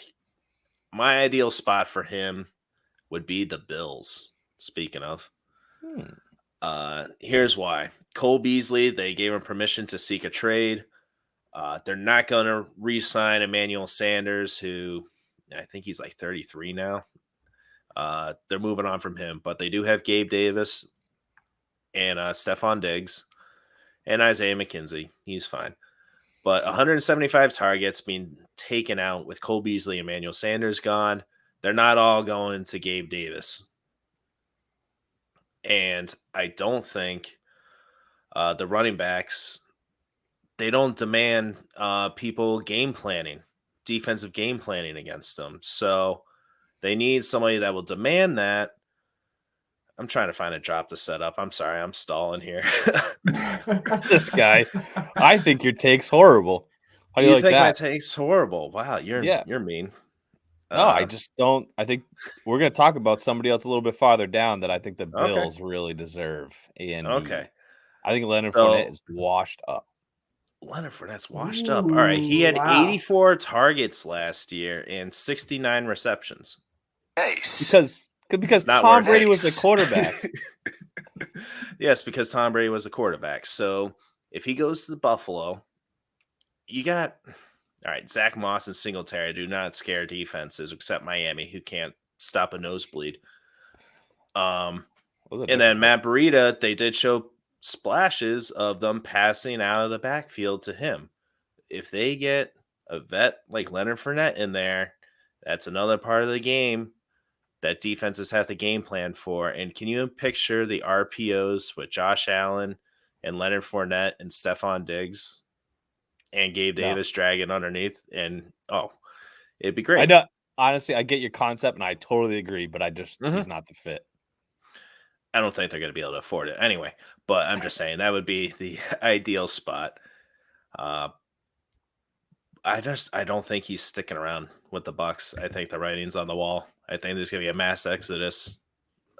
My ideal spot for him would be the Bills. Speaking of, here's why. Cole Beasley, they gave him permission to seek a trade. They're not going to re-sign Emmanuel Sanders, who I think he's like 33 now. They're moving on from him, but they do have Gabe Davis and Stephon Diggs and Isaiah McKenzie. He's fine. But 175 targets being taken out with Cole Beasley and Emmanuel Sanders gone. They're not all going to Gabe Davis. And I don't think the running backs, they don't demand people defensive game planning against them. So they need somebody that will demand that. I'm trying to find a drop to set up. I'm sorry, I'm stalling here. This guy, I think your take's horrible. How you like think that? my take's horrible? Wow, you're mean. No, I just don't. I think we're going to talk about somebody else a little bit farther down that I think the Bills really deserve. And I think Leonard Fournette is washed up. Leonard Fournette's washed up. All right, he had 84 targets last year and 69 receptions. Nice. Because Tom Brady was the quarterback. Yes, because Tom Brady was the quarterback. So if he goes to the Buffalo, you got all right. Zach Moss and Singletary do not scare defenses except Miami, who can't stop a nosebleed. And then Matt Breida, they did show splashes of them passing out of the backfield to him. If they get a vet like Leonard Fournette in there, that's another part of the game that defenses have to game plan for. And can you picture the RPOs with Josh Allen and Leonard Fournette and Stephon Diggs and Gabe Davis dragging underneath? And it'd be great. I know. Honestly, I get your concept and I totally agree, but he's not the fit. I don't think they're going to be able to afford it anyway, but I'm just saying that would be the ideal spot. I don't think he's sticking around with the Bucs. I think the writing's on the wall. I think there's going to be a mass exodus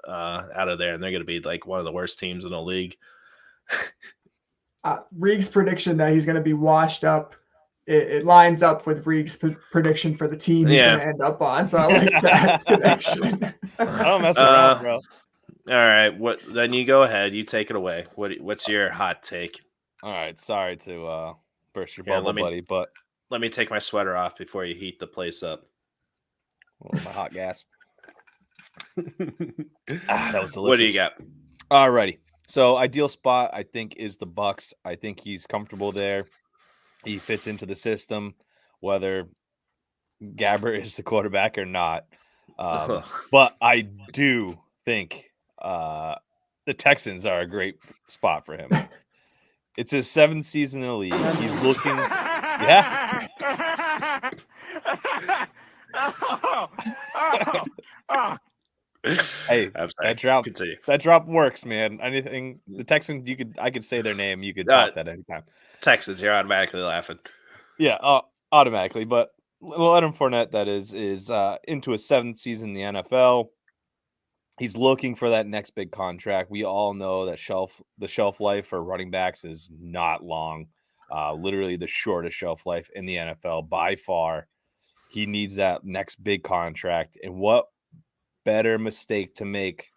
out of there, and they're going to be like one of the worst teams in the league. Reeg's prediction that he's going to be washed up, it lines up with Reeg's prediction for the team he's going to end up on. So I like that connection. I don't mess around, bro. All right, then you go ahead. You take it away. What's your hot take? All right, sorry to burst your bubble, buddy, but let me take my sweater off before you heat the place up. My hot gas. That was delicious. What do you got? All righty. So ideal spot, I think, is the Bucs. I think he's comfortable there. He fits into the system, whether Gabbert is the quarterback or not. But I do think the Texans are a great spot for him. It's his 7th season in the league. He's looking, Hey, that drop works, man. Anything the Texans, I could say their name. You could drop that anytime. Texans, you're automatically laughing. Yeah, automatically. But Leonard Fournette, that is into his 7th season in the NFL. He's looking for that next big contract. We all know that the shelf life for running backs is not long. Literally the shortest shelf life in the NFL by far. He needs that next big contract. And what better mistake to make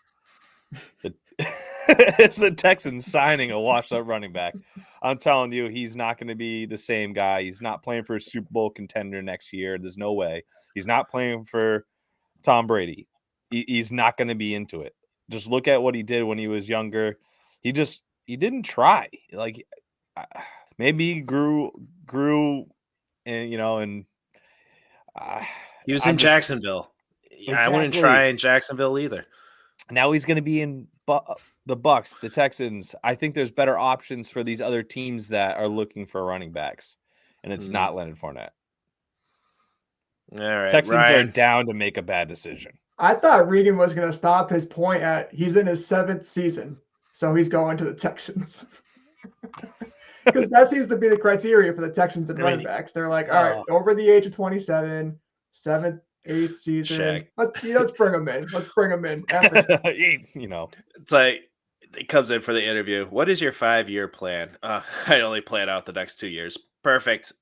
is the Texans signing a washed-up running back. I'm telling you, he's not going to be the same guy. He's not playing for a Super Bowl contender next year. There's no way. He's not playing for Tom Brady. He's not going to be into it. Just look at what he did when he was younger. He didn't try. Like maybe he grew, and he was in Jacksonville. Exactly. I wouldn't try in Jacksonville either. Now he's going to be in the Bucs, the Texans. I think there's better options for these other teams that are looking for running backs, and it's not Leonard Fournette. All right, Texans are Ryan. down to make a bad decision. I thought Regan was going to stop his point at he's in his 7th season, so he's going to the Texans. Because that seems to be the criteria for the Texans and running backs. They're like, all right, over the age of 27, 7th, 8th season. Let's bring him in. Let's bring him in. It's like it comes in for the interview. What is your 5-year plan? I only plan out the next 2 years. Perfect.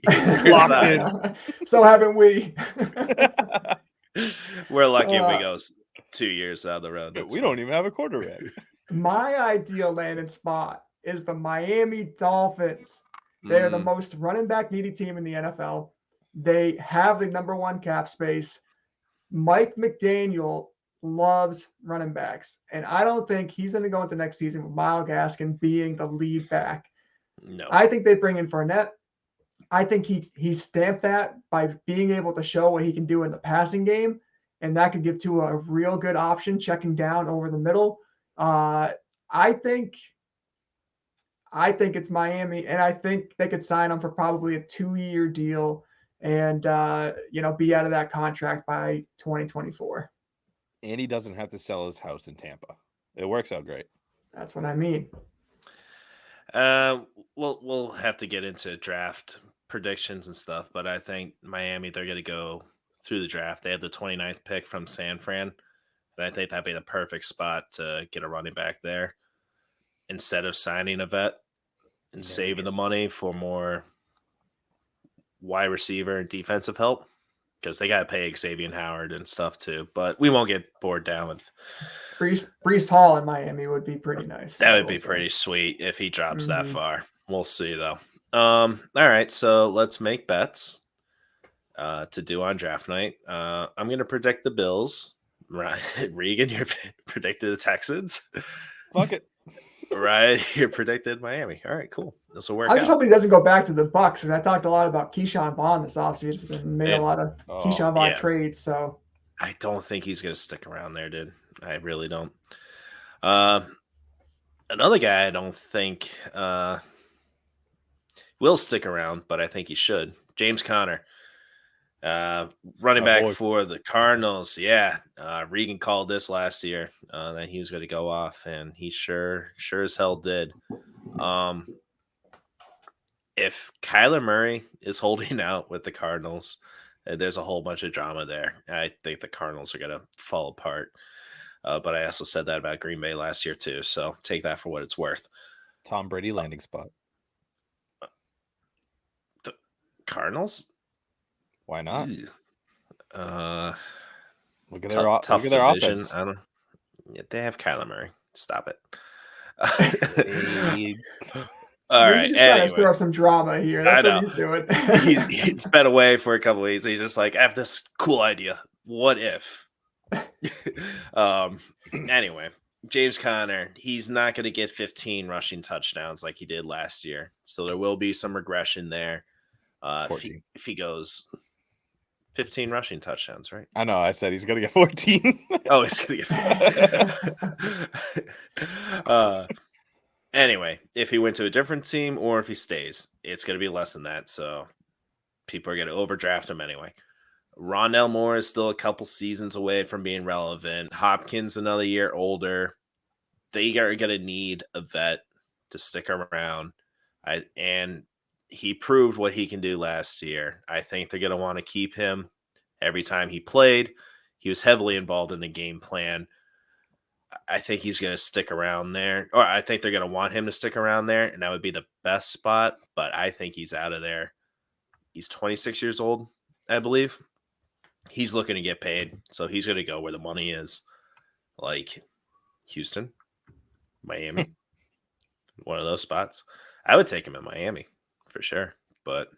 Locked in. So haven't we? We're lucky if we go 2 years down the road. We don't even have a quarterback. My ideal landing spot is the Miami Dolphins. They are the most running back needy team in the NFL. They have the #1 cap space. Mike McDaniel loves running backs, and I don't think he's going to go into next season with Myles Gaskin being the lead back. No, I think they bring in Fournette. I think he stamped that by being able to show what he can do in the passing game, and that could give Tua a real good option checking down over the middle. I think it's Miami, and I think they could sign him for probably a 2-year deal and be out of that contract by 2024. And he doesn't have to sell his house in Tampa. It works out great. That's what I mean. We'll have to get into draft predictions and stuff, but I think Miami, they're going to go through the draft. They have the 29th pick from San Fran, and I think that'd be the perfect spot to get a running back there instead of signing a vet and saving the money for more wide receiver and defensive help, because they got to pay Xavier Howard and stuff too. But we won't get bored down with Breece Hall in Miami would be pretty nice. That would be pretty sweet if he drops that far. We'll see though. All right, so let's make bets to do on draft night. I'm going to predict the Bills. Right, Regan, you're predicted the Texans. Fuck it. Right, you're predicted Miami. All right, cool. This will work. I'm just hoping he doesn't go back to the Bucks, and I talked a lot about Keyshawn Vaughn this offseason and made a lot of Keyshawn Vaughn trades. So I don't think he's going to stick around there, dude. I really don't. Another guy I don't think will stick around, but I think he should. James Conner, running back for the Cardinals. Yeah, Regan called this last year that he was going to go off, and he sure as hell did. If Kyler Murray is holding out with the Cardinals, there's a whole bunch of drama there. I think the Cardinals are going to fall apart. But I also said that about Green Bay last year too. So take that for what it's worth. Tom Brady landing spot. The Cardinals? Why not? Look at their offense. They have Kyler Murray. Stop it. All right. He's just trying to stir up some drama here. That's what he's doing. He's been away for a couple of weeks. He's just like, I have this cool idea. What if? Anyway, James Conner, he's not going to get 15 rushing touchdowns like he did last year. So there will be some regression there. If he goes 15 rushing touchdowns, right? I know. I said he's going to get 14. Oh, he's going to get 15. Anyway, if he went to a different team or if he stays, it's going to be less than that. So people are going to overdraft him anyway. Rondell Moore is still a couple seasons away from being relevant. Hopkins another year older. They are going to need a vet to stick around. And he proved what he can do last year. I think they're going to want to keep him every time he played. He was heavily involved in the game plan. I think he's going to stick around there. Or I think they're going to want him to stick around there, and that would be the best spot. But I think he's out of there. He's 26 years old, I believe. He's looking to get paid, so he's going to go where the money is, like Houston, Miami, one of those spots. I would take him in Miami for sure, but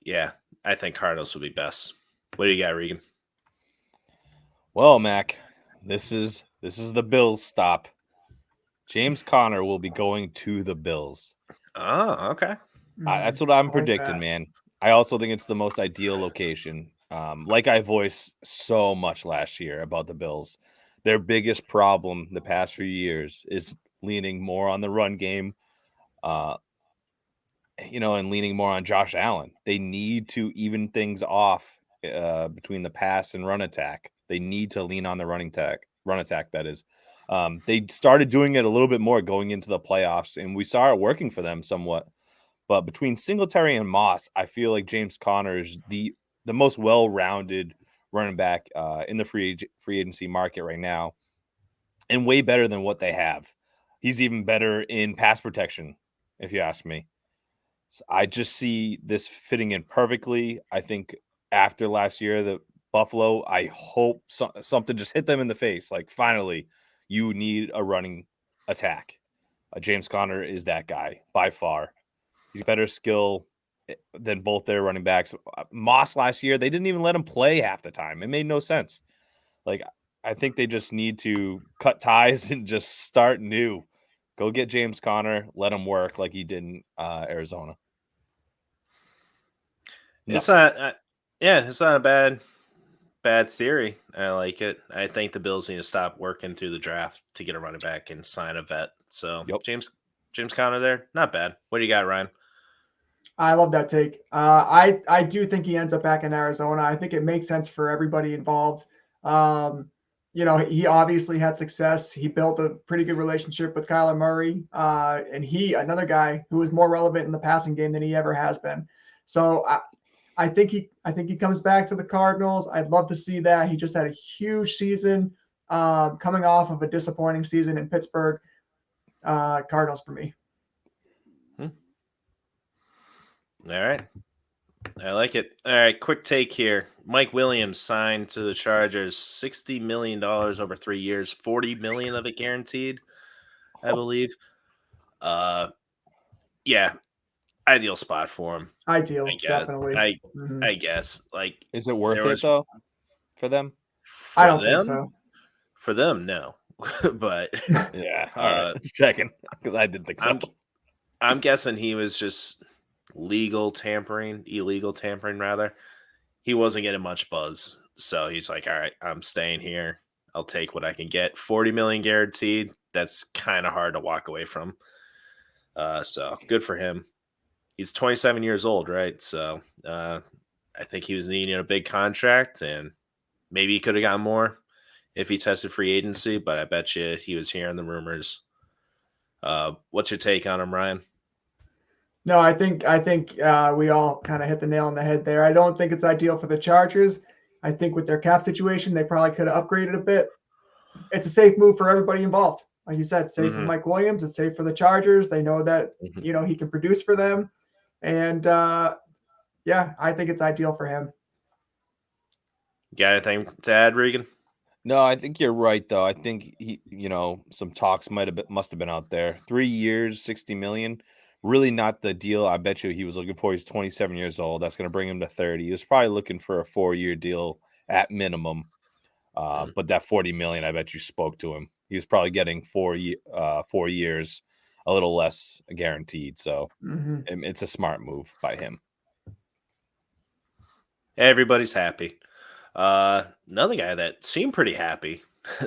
yeah, I think Cardinals would be best. What do you got, Regan? Well, Mac, this is the Bills stop. James Conner will be going to the Bills. Oh, okay. That's what I'm predicting, man. I also think it's the most ideal location. Like I voiced so much last year about the Bills, their biggest problem the past few years is leaning more on the run game. and leaning more on Josh Allen. They need to even things off between the pass and run attack. They need to lean on the run attack. That is, they started doing it a little bit more going into the playoffs, and we saw it working for them somewhat. But between Singletary and Moss, I feel like James Conner is the most well-rounded running back in the free agency market right now, and way better than what they have. He's even better in pass protection, if you ask me. So I just see this fitting in perfectly. I think after last year, the Buffalo, I hope something just hit them in the face. Like, finally, you need a running attack. James Conner is that guy by far. He's better skill than both their running backs. Moss last year, they didn't even let him play half the time. It made no sense. Like, I think they just need to cut ties and just start new. Go get James Conner, let him work like he did in Arizona. It's not, it's not a bad theory. I like it. I think the Bills need to stop working through the draft to get a running back and sign a vet. So James Conner there, not bad. What do you got, Ryan? I love that take. I do think he ends up back in Arizona. I think it makes sense for everybody involved. He obviously had success. He built a pretty good relationship with Kyler Murray, and another guy who is more relevant in the passing game than he ever has been. So I think he comes back to the Cardinals. I'd love to see that. He just had a huge season, coming off of a disappointing season in Pittsburgh. Cardinals for me. All right. I like it. All right, quick take here. Mike Williams signed to the Chargers, $60 million over 3 years, $40 million of it guaranteed, I believe. Yeah, ideal spot for him. Ideal, definitely. I guess. Like, is it worth it though for them? I don't think so. For them, no. But yeah, all right. Just checking because I didn't think so. I'm guessing he was just illegal tampering rather. He wasn't getting much buzz, so he's like, all right, I'm staying here. I'll take what I can get. $40 million guaranteed. That's kind of hard to walk away from. So good for him. He's 27 years old, right? So I think he was needing a big contract, and maybe he could have gotten more if he tested free agency, but I bet you he was hearing the rumors. What's your take on him, Ryan? No, I think we all kind of hit the nail on the head there. I don't think it's ideal for the Chargers. I think with their cap situation, they probably could have upgraded a bit. It's a safe move for everybody involved. Like you said, safe for Mike Williams. It's safe for the Chargers. They know that, he can produce for them. And, I think it's ideal for him. Got anything to add, Regan? No, I think you're right, though. I think he, some talks must have been out there. 3 years, $60 million. Really not the deal I bet you he was looking for. He's 27 years old. That's going to bring him to 30. He was probably looking for a 4-year deal at minimum. But that $40 million, I bet you spoke to him. He was probably getting 4 years, a little less guaranteed. So it's a smart move by him. Everybody's happy. Another guy that seemed pretty happy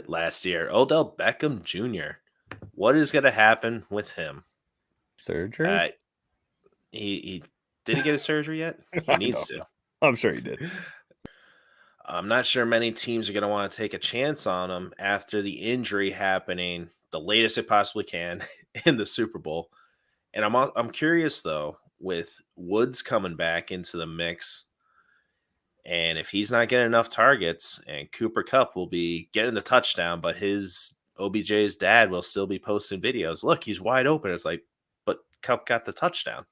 last year, Odell Beckham Jr. What is going to happen with him? Surgery? He did he get a surgery yet? He needs to. I'm sure he did. I'm not sure many teams are going to want to take a chance on him after the injury happening the latest it possibly can in the Super Bowl. And I'm curious though, with Woods coming back into the mix, and if he's not getting enough targets, and Cooper Kupp will be getting the touchdown, but his OBJ's dad will still be posting videos. Look, he's wide open. It's like, but Kupp got the touchdown.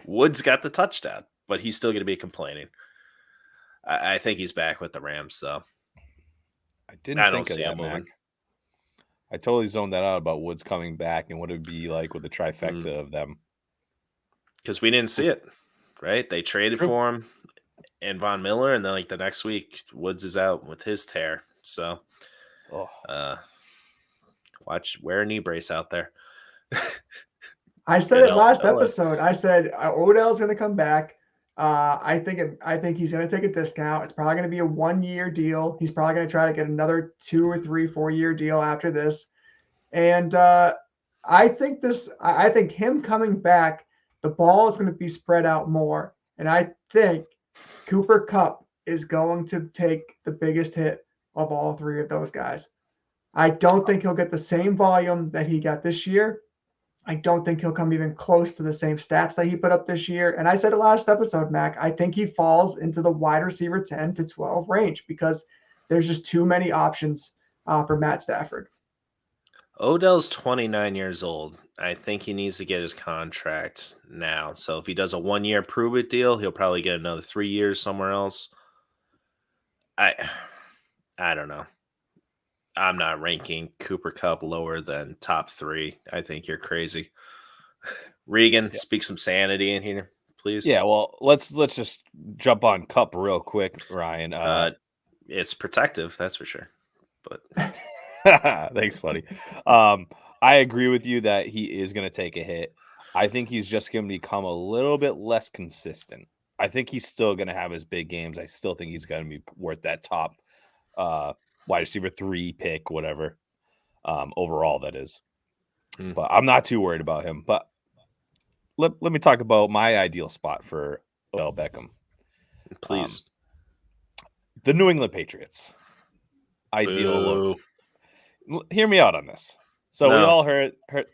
Woods got the touchdown, but he's still going to be complaining. I think he's back with the Rams, though. I didn't think of that, Mac. I totally zoned that out about Woods coming back and what it would be like with the trifecta of them. Because we didn't see it, right? They traded for him and Von Miller, and then the next week, Woods is out with his tear. So, wear a knee brace out there. I said it last episode. I said Odell's going to come back. I think he's going to take a discount. It's probably going to be a 1-year deal. He's probably going to try to get another 2 or 3, 4-year deal after this. And I think him coming back The ball is going to be spread out more. And I think Cooper Kupp is going to take the biggest hit of all three of those guys. I don't think he'll get the same volume that he got this year. I don't think he'll come even close to the same stats that he put up this year. And I said it last episode, Mac, I think he falls into the wide receiver 10 to 12 range because there's just too many options for Matt Stafford. Odell's 29 years old. I think he needs to get his contract now. So if he does a 1-year prove it deal, he'll probably get another 3 years somewhere else. I don't know. I'm not ranking Cooper Kupp lower than top 3. I think you're crazy. Regan, speak some sanity in here, please. Yeah, well, let's just jump on Kupp real quick, Ryan. It's protective, that's for sure. But thanks, buddy. I agree with you that he is going to take a hit. I think he's just going to become a little bit less consistent. I think he's still going to have his big games. I still think he's going to be worth that top wide receiver 3 pick, whatever, overall that is. But I'm not too worried about him. But let me talk about my ideal spot for Odell Beckham. Please. The New England Patriots. Ideal. Hear me out on this. So we all heard. All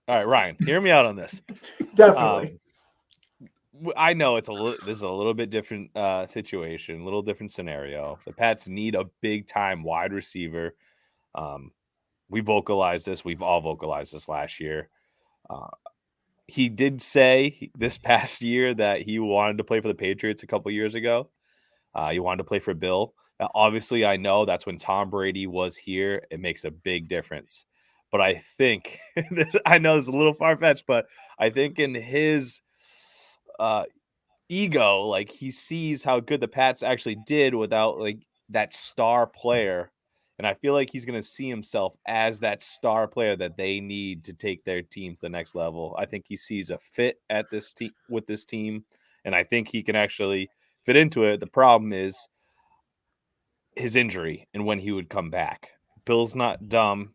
right, Ryan, hear me out on this. Definitely. I know this is a little bit different situation, a little different scenario. The Pats need a big time wide receiver. We vocalized this. We've all vocalized this last year. He did say this past year that he wanted to play for the Patriots a couple years ago. He wanted to play for Bill. Now, obviously, I know that's when Tom Brady was here. It makes a big difference. But I think, I know it's a little far-fetched, but I think in his ego, like he sees how good the Pats actually did without like that star player. And I feel like he's going to see himself as that star player that they need to take their team to the next level. I think he sees a fit at this team with this team, and I think he can actually fit into it. The problem is his injury and when he would come back. Bill's not dumb.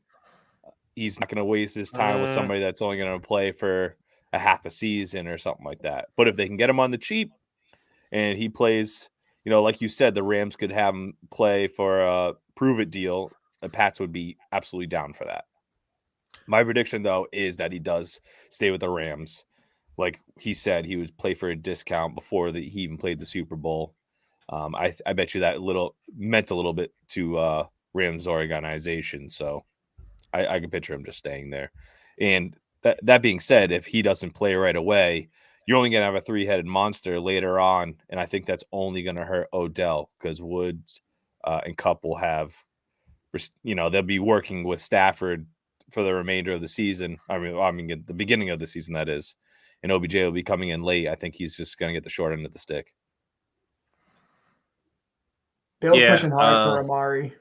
He's not going to waste his time with somebody that's only going to play for a half a season or something like that. But if they can get him on the cheap and he plays, like you said, the Rams could have him play for a prove it deal. The Pats would be absolutely down for that. My prediction, though, is that he does stay with the Rams. Like he said, he would play for a discount before he even played the Super Bowl. I bet you that meant a little bit to Rams organization. So I can picture him just staying there. And that being said, if he doesn't play right away, you're only going to have a 3-headed monster later on. And I think that's only going to hurt Odell because Woods and Kupp will have, they'll be working with Stafford for the remainder of the season. I mean, at the beginning of the season, that is. And OBJ will be coming in late. I think he's just going to get the short end of the stick. Bill's pushing hard for Amari.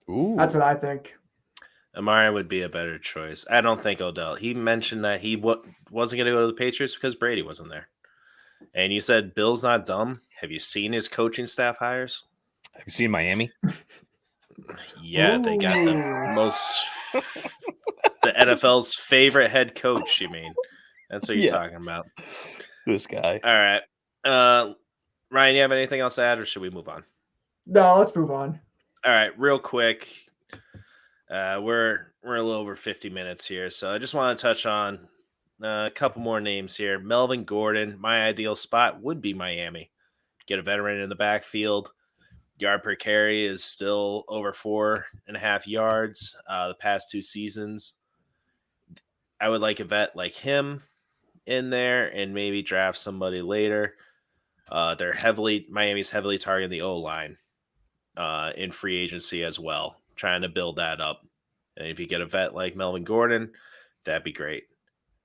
Ooh. That's what I think. Amari would be a better choice. I don't think Odell. He mentioned that he wasn't going to go to the Patriots because Brady wasn't there. And you said Bill's not dumb. Have you seen his coaching staff hires? Have you seen Miami? Yeah, They got the NFL's favorite head coach, you mean. That's what you're talking about. This guy. All right. Ryan, you have anything else to add, or should we move on? No, let's move on. All right, real quick. We're a little over 50 minutes here, so I just want to touch on a couple more names here. Melvin Gordon, my ideal spot would be Miami. Get a veteran in the backfield. Yard per carry is still over 4.5 yards the past 2 seasons. I would like a vet like him in there and maybe draft somebody later. Miami's heavily targeting the O-line in free agency as well, trying to build that up. And if you get a vet like Melvin Gordon, that'd be great.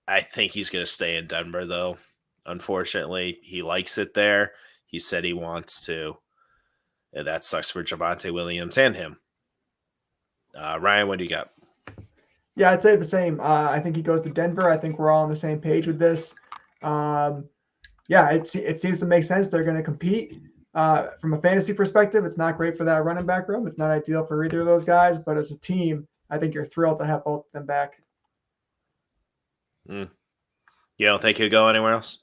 I think he's going to stay in Denver, though. Unfortunately, he likes it there. He said he wants to. And that sucks for Javonte Williams and him. Ryan, what do you got? Yeah, I'd say the same. I think he goes to Denver. I think we're all on the same page with this. It seems to make sense. They're going to compete. From a fantasy perspective, it's not great for that running back room. It's not ideal for either of those guys. But as a team, I think you're thrilled to have both of them back. You don't think he'll go anywhere else?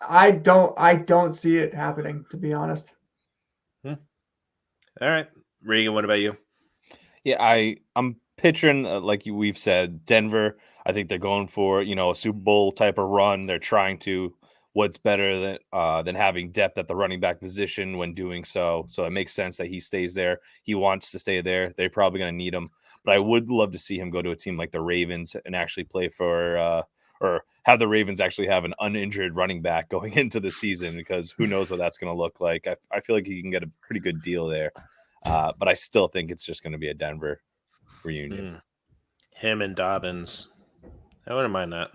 I don't see it happening, to be honest. All right. Regan, what about you? Yeah, I'm picturing like we've said, Denver. I think they're going for a Super Bowl type of run. They're trying to. What's better than having depth at the running back position when doing so? So it makes sense that he stays there. He wants to stay there. They're probably going to need him, but I would love to see him go to a team like the Ravens and actually play for or have the Ravens actually have an uninjured running back going into the season, because who knows what that's going to look like. I feel like he can get a pretty good deal there. But I still think it's just going to be a Denver reunion. Him and Dobbins. I wouldn't mind that.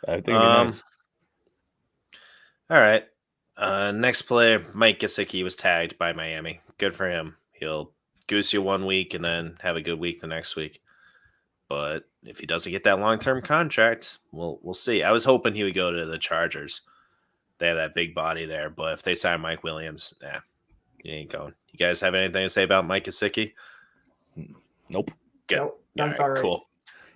I think it'd be nice. All right. Next player, Mike Gesicki, was tagged by Miami. Good for him. He'll goose you 1 week and then have a good week the next week. But if he doesn't get that long-term contract, we'll see. I was hoping he would go to the Chargers. They have that big body there. But if they sign Mike Williams, he ain't going. You guys have anything to say about Mike Gesicki? Nope. Good. Nope, All not right, cool.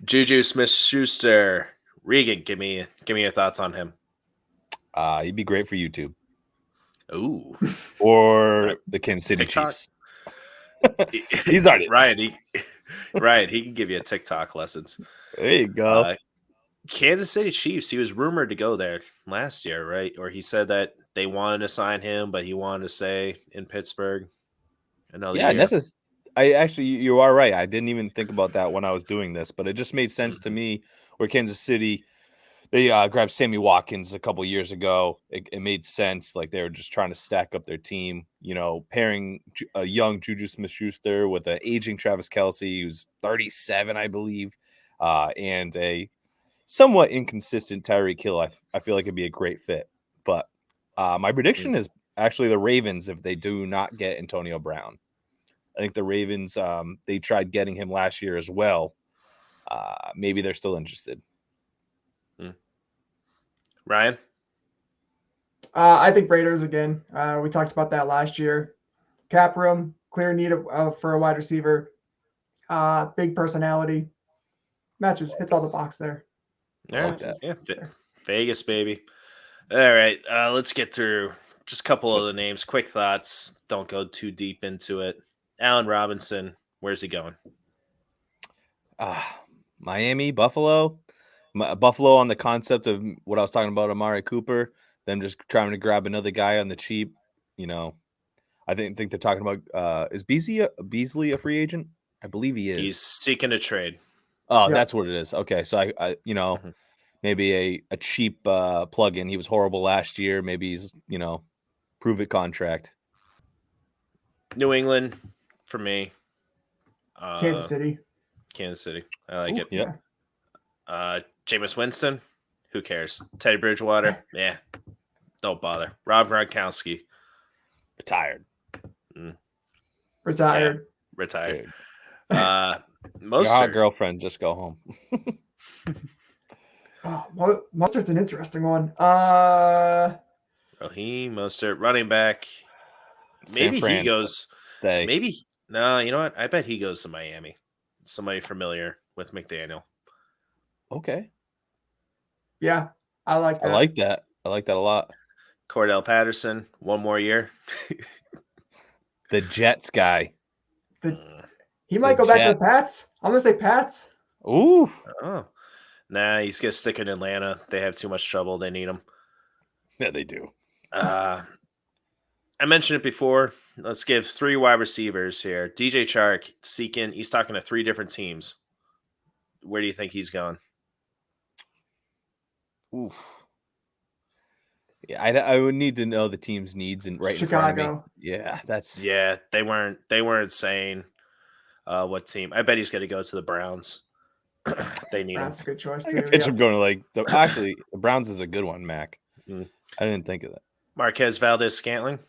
Juju Smith-Schuster. Regan, give me your thoughts on him. He'd be great for YouTube. Ooh. Or the Kansas City TikTok? Chiefs. He's already Ryan, he can give you a TikTok lessons. There you go. Kansas City Chiefs, he was rumored to go there last year, right? Or he said that they wanted to sign him, but he wanted to stay in Pittsburgh another year. That's you are right. I didn't even think about that when I was doing this, but it just made sense to me where Kansas City, they grabbed Sammy Watkins a couple years ago. It made sense. Like they were just trying to stack up their team, pairing a young Juju Smith-Schuster with an aging Travis Kelce, who's 37, I believe, and a somewhat inconsistent Tyreek Hill. I feel like it'd be a great fit. But my prediction is actually the Ravens if they do not get Antonio Brown. I think the Ravens, they tried getting him last year as well. Maybe they're still interested. Ryan? I think Raiders again. We talked about that last year. Cap room, clear need for a wide receiver. Big personality. Hits all the box there. Vegas, baby. All right, let's get through just a couple of the names. Quick thoughts. Don't go too deep into it. Allen Robinson, where's he going? Miami, Buffalo. Buffalo on the concept of what I was talking about, Amari Cooper, them just trying to grab another guy on the cheap. I think they're talking about is Beasley a free agent? I believe he is. He's seeking a trade. Oh, That's what it is. Okay, so I maybe a cheap plug-in. He was horrible last year. Maybe he's prove it contract. New England for me. Kansas City. I like it. Yep. Jameis Winston. Who cares? Teddy Bridgewater. Don't bother. Rob Gronkowski. Retired. Retired. Retired. Your hot girlfriend, just go home. Mostert's an interesting one. Raheem Mostert, running back. Maybe he goes. Stay. Maybe no. You know what? I bet he goes to Miami. Somebody familiar with McDaniel. Okay. Yeah, I like that. I like that. I like that a lot. Cordell Patterson, 1 more year. The Jets guy. He might go back to the Pats. I'm gonna say Pats. Ooh. Oh. Nah, he's gonna stick in Atlanta. They have too much trouble. They need him. Yeah, they do. I mentioned it before. Let's give 3 wide receivers here. DJ Chark seeking. He's talking to 3 different teams. Where do you think he's going? Oof. Yeah, I would need to know the team's needs and right Chicago. in front of me. Yeah, that's they weren't saying what team. I bet he's going to go to the Browns. They need him. That's a good choice I too. can picture him going to the Browns is a good one, Mac. I didn't think of that. Marquez Valdez-Scantling.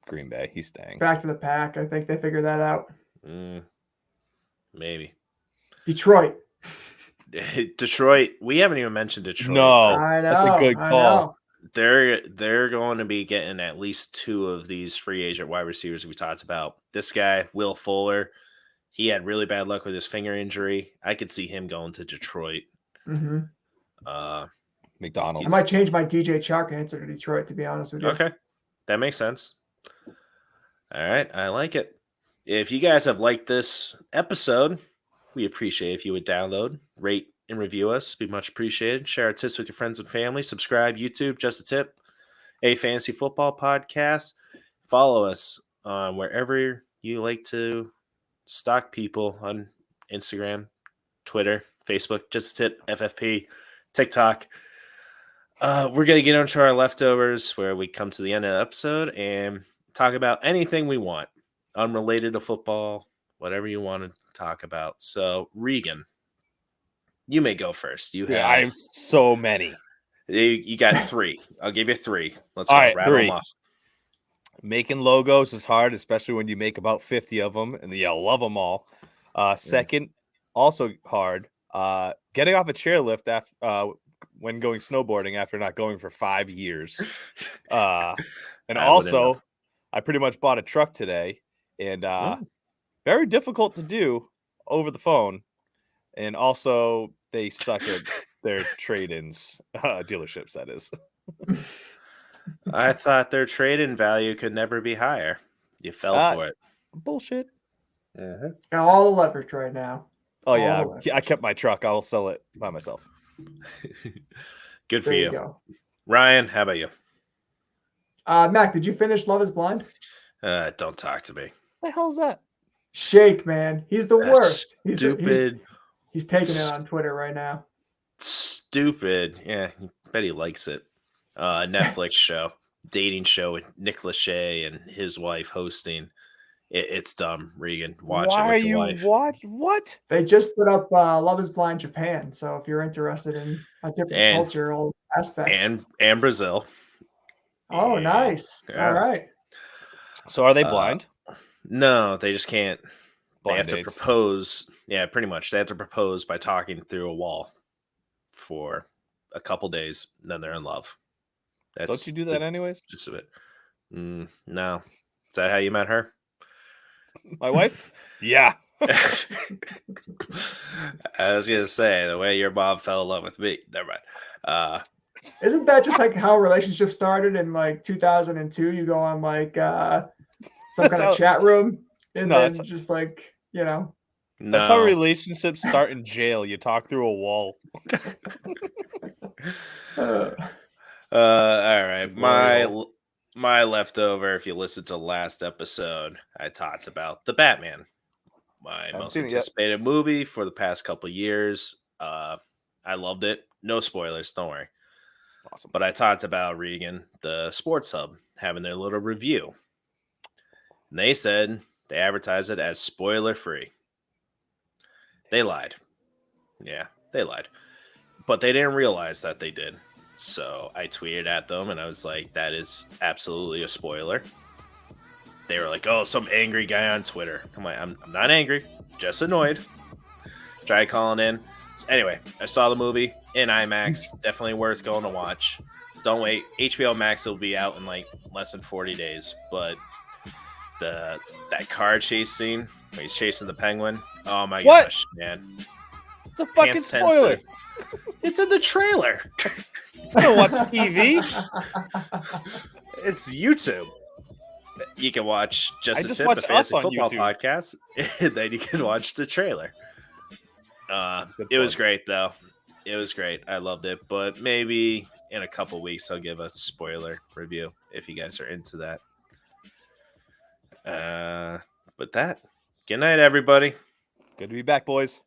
Green Bay, he's staying. Back to the pack. I think they figured that out. Maybe. Detroit. We haven't even mentioned Detroit. No, I know. that's a good call. They're going to be getting at least 2 of these free agent wide receivers we talked about. This guy, Will Fuller, he had really bad luck with his finger injury. I could see him going to Detroit. I McDonald's. might change my DJ Chark answer to Detroit, to be honest with you. Okay, that makes sense. All right, I like it. If you guys have liked this episode, we appreciate if you would download, rate, and review us. Be much appreciated. Share our tips with your friends and family. Subscribe, YouTube, Just a Tip, a fantasy football podcast. Follow us on wherever you like to stalk people on Instagram, Twitter, Facebook, Just a Tip, FFP, TikTok. We're going to get into our leftovers where we come to the end of the episode and talk about anything we want, unrelated to football, whatever you want to talk about. So, Regan, you may go first. You have I have so many. You got 3. I'll give you 3. Let's All go. right, Rattle 3. them off. Making logos is hard, especially when you make about 50 of them, and you love them all. Second, also hard. Getting off a chairlift after when going snowboarding after not going for 5 years. And also, I pretty much bought a truck today, and very difficult to do over the phone. And also, they suck at their trade-ins, dealerships, that is. I thought their trade-in value could never be higher. You fell for it. Bullshit. Got all the leverage right now. Oh, yeah. I kept my truck. I'll sell it by myself. Good for There you. Go. Ryan, how about you? Mac, did you finish Love is Blind? Don't talk to me. What the hell's that? Shake, man. He's the worst. Stupid. He's taking it on Twitter right now. Stupid. Yeah, I bet he likes it. Netflix show, dating show with Nick Lachey and his wife hosting. It's dumb, Regan. Watch it with your wife. What? They just put up Love is Blind Japan. So if you're interested in a different cultural aspect. And Brazil. Oh, nice. Yeah. All right. So are they blind? No, they just can't. They Blind have dates. to propose. Yeah, pretty much. They have to propose by talking through a wall for a couple days, and then they're in love. Don't you do that anyways? Just a bit. No. Is that how you met her? My wife? Yeah. I was going to say, the way your mom fell in love with me. Never mind. Isn't that just like how relationships started in like 2002? You go on like some kind of chat room and then just like, you know. That's how relationships start in jail. You talk through a wall. All right. My leftover, if you listen to the last episode, I talked about The Batman. My most anticipated movie for the past couple of years. I loved it. No spoilers, don't worry. Awesome. But I talked about Regan, the Sports Hub, having their little review. And they said they advertised it as spoiler free. They lied. Yeah, they lied. But they didn't realize that they did. So I tweeted at them and I was like, that is absolutely a spoiler. They were like, oh, some angry guy on Twitter. I'm like, I'm not angry, just annoyed. Tried calling in. So anyway, I saw the movie in IMAX. Definitely worth going to watch. Don't wait. HBO Max will be out in like less than 40 days. But that car chase scene where he's chasing the penguin. Oh my gosh, man. It's a fucking spoiler. It's in the trailer. I don't watch TV. It's YouTube. You can watch Just a Tip, watch the fantasy us on football YouTube. podcast, and then you can watch the trailer. It was great, though. It was great. I loved it. But maybe in a couple weeks, I'll give a spoiler review if you guys are into that. With that, good night, everybody. Good to be back, boys.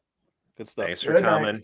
Good stuff. Thanks for Good night. coming.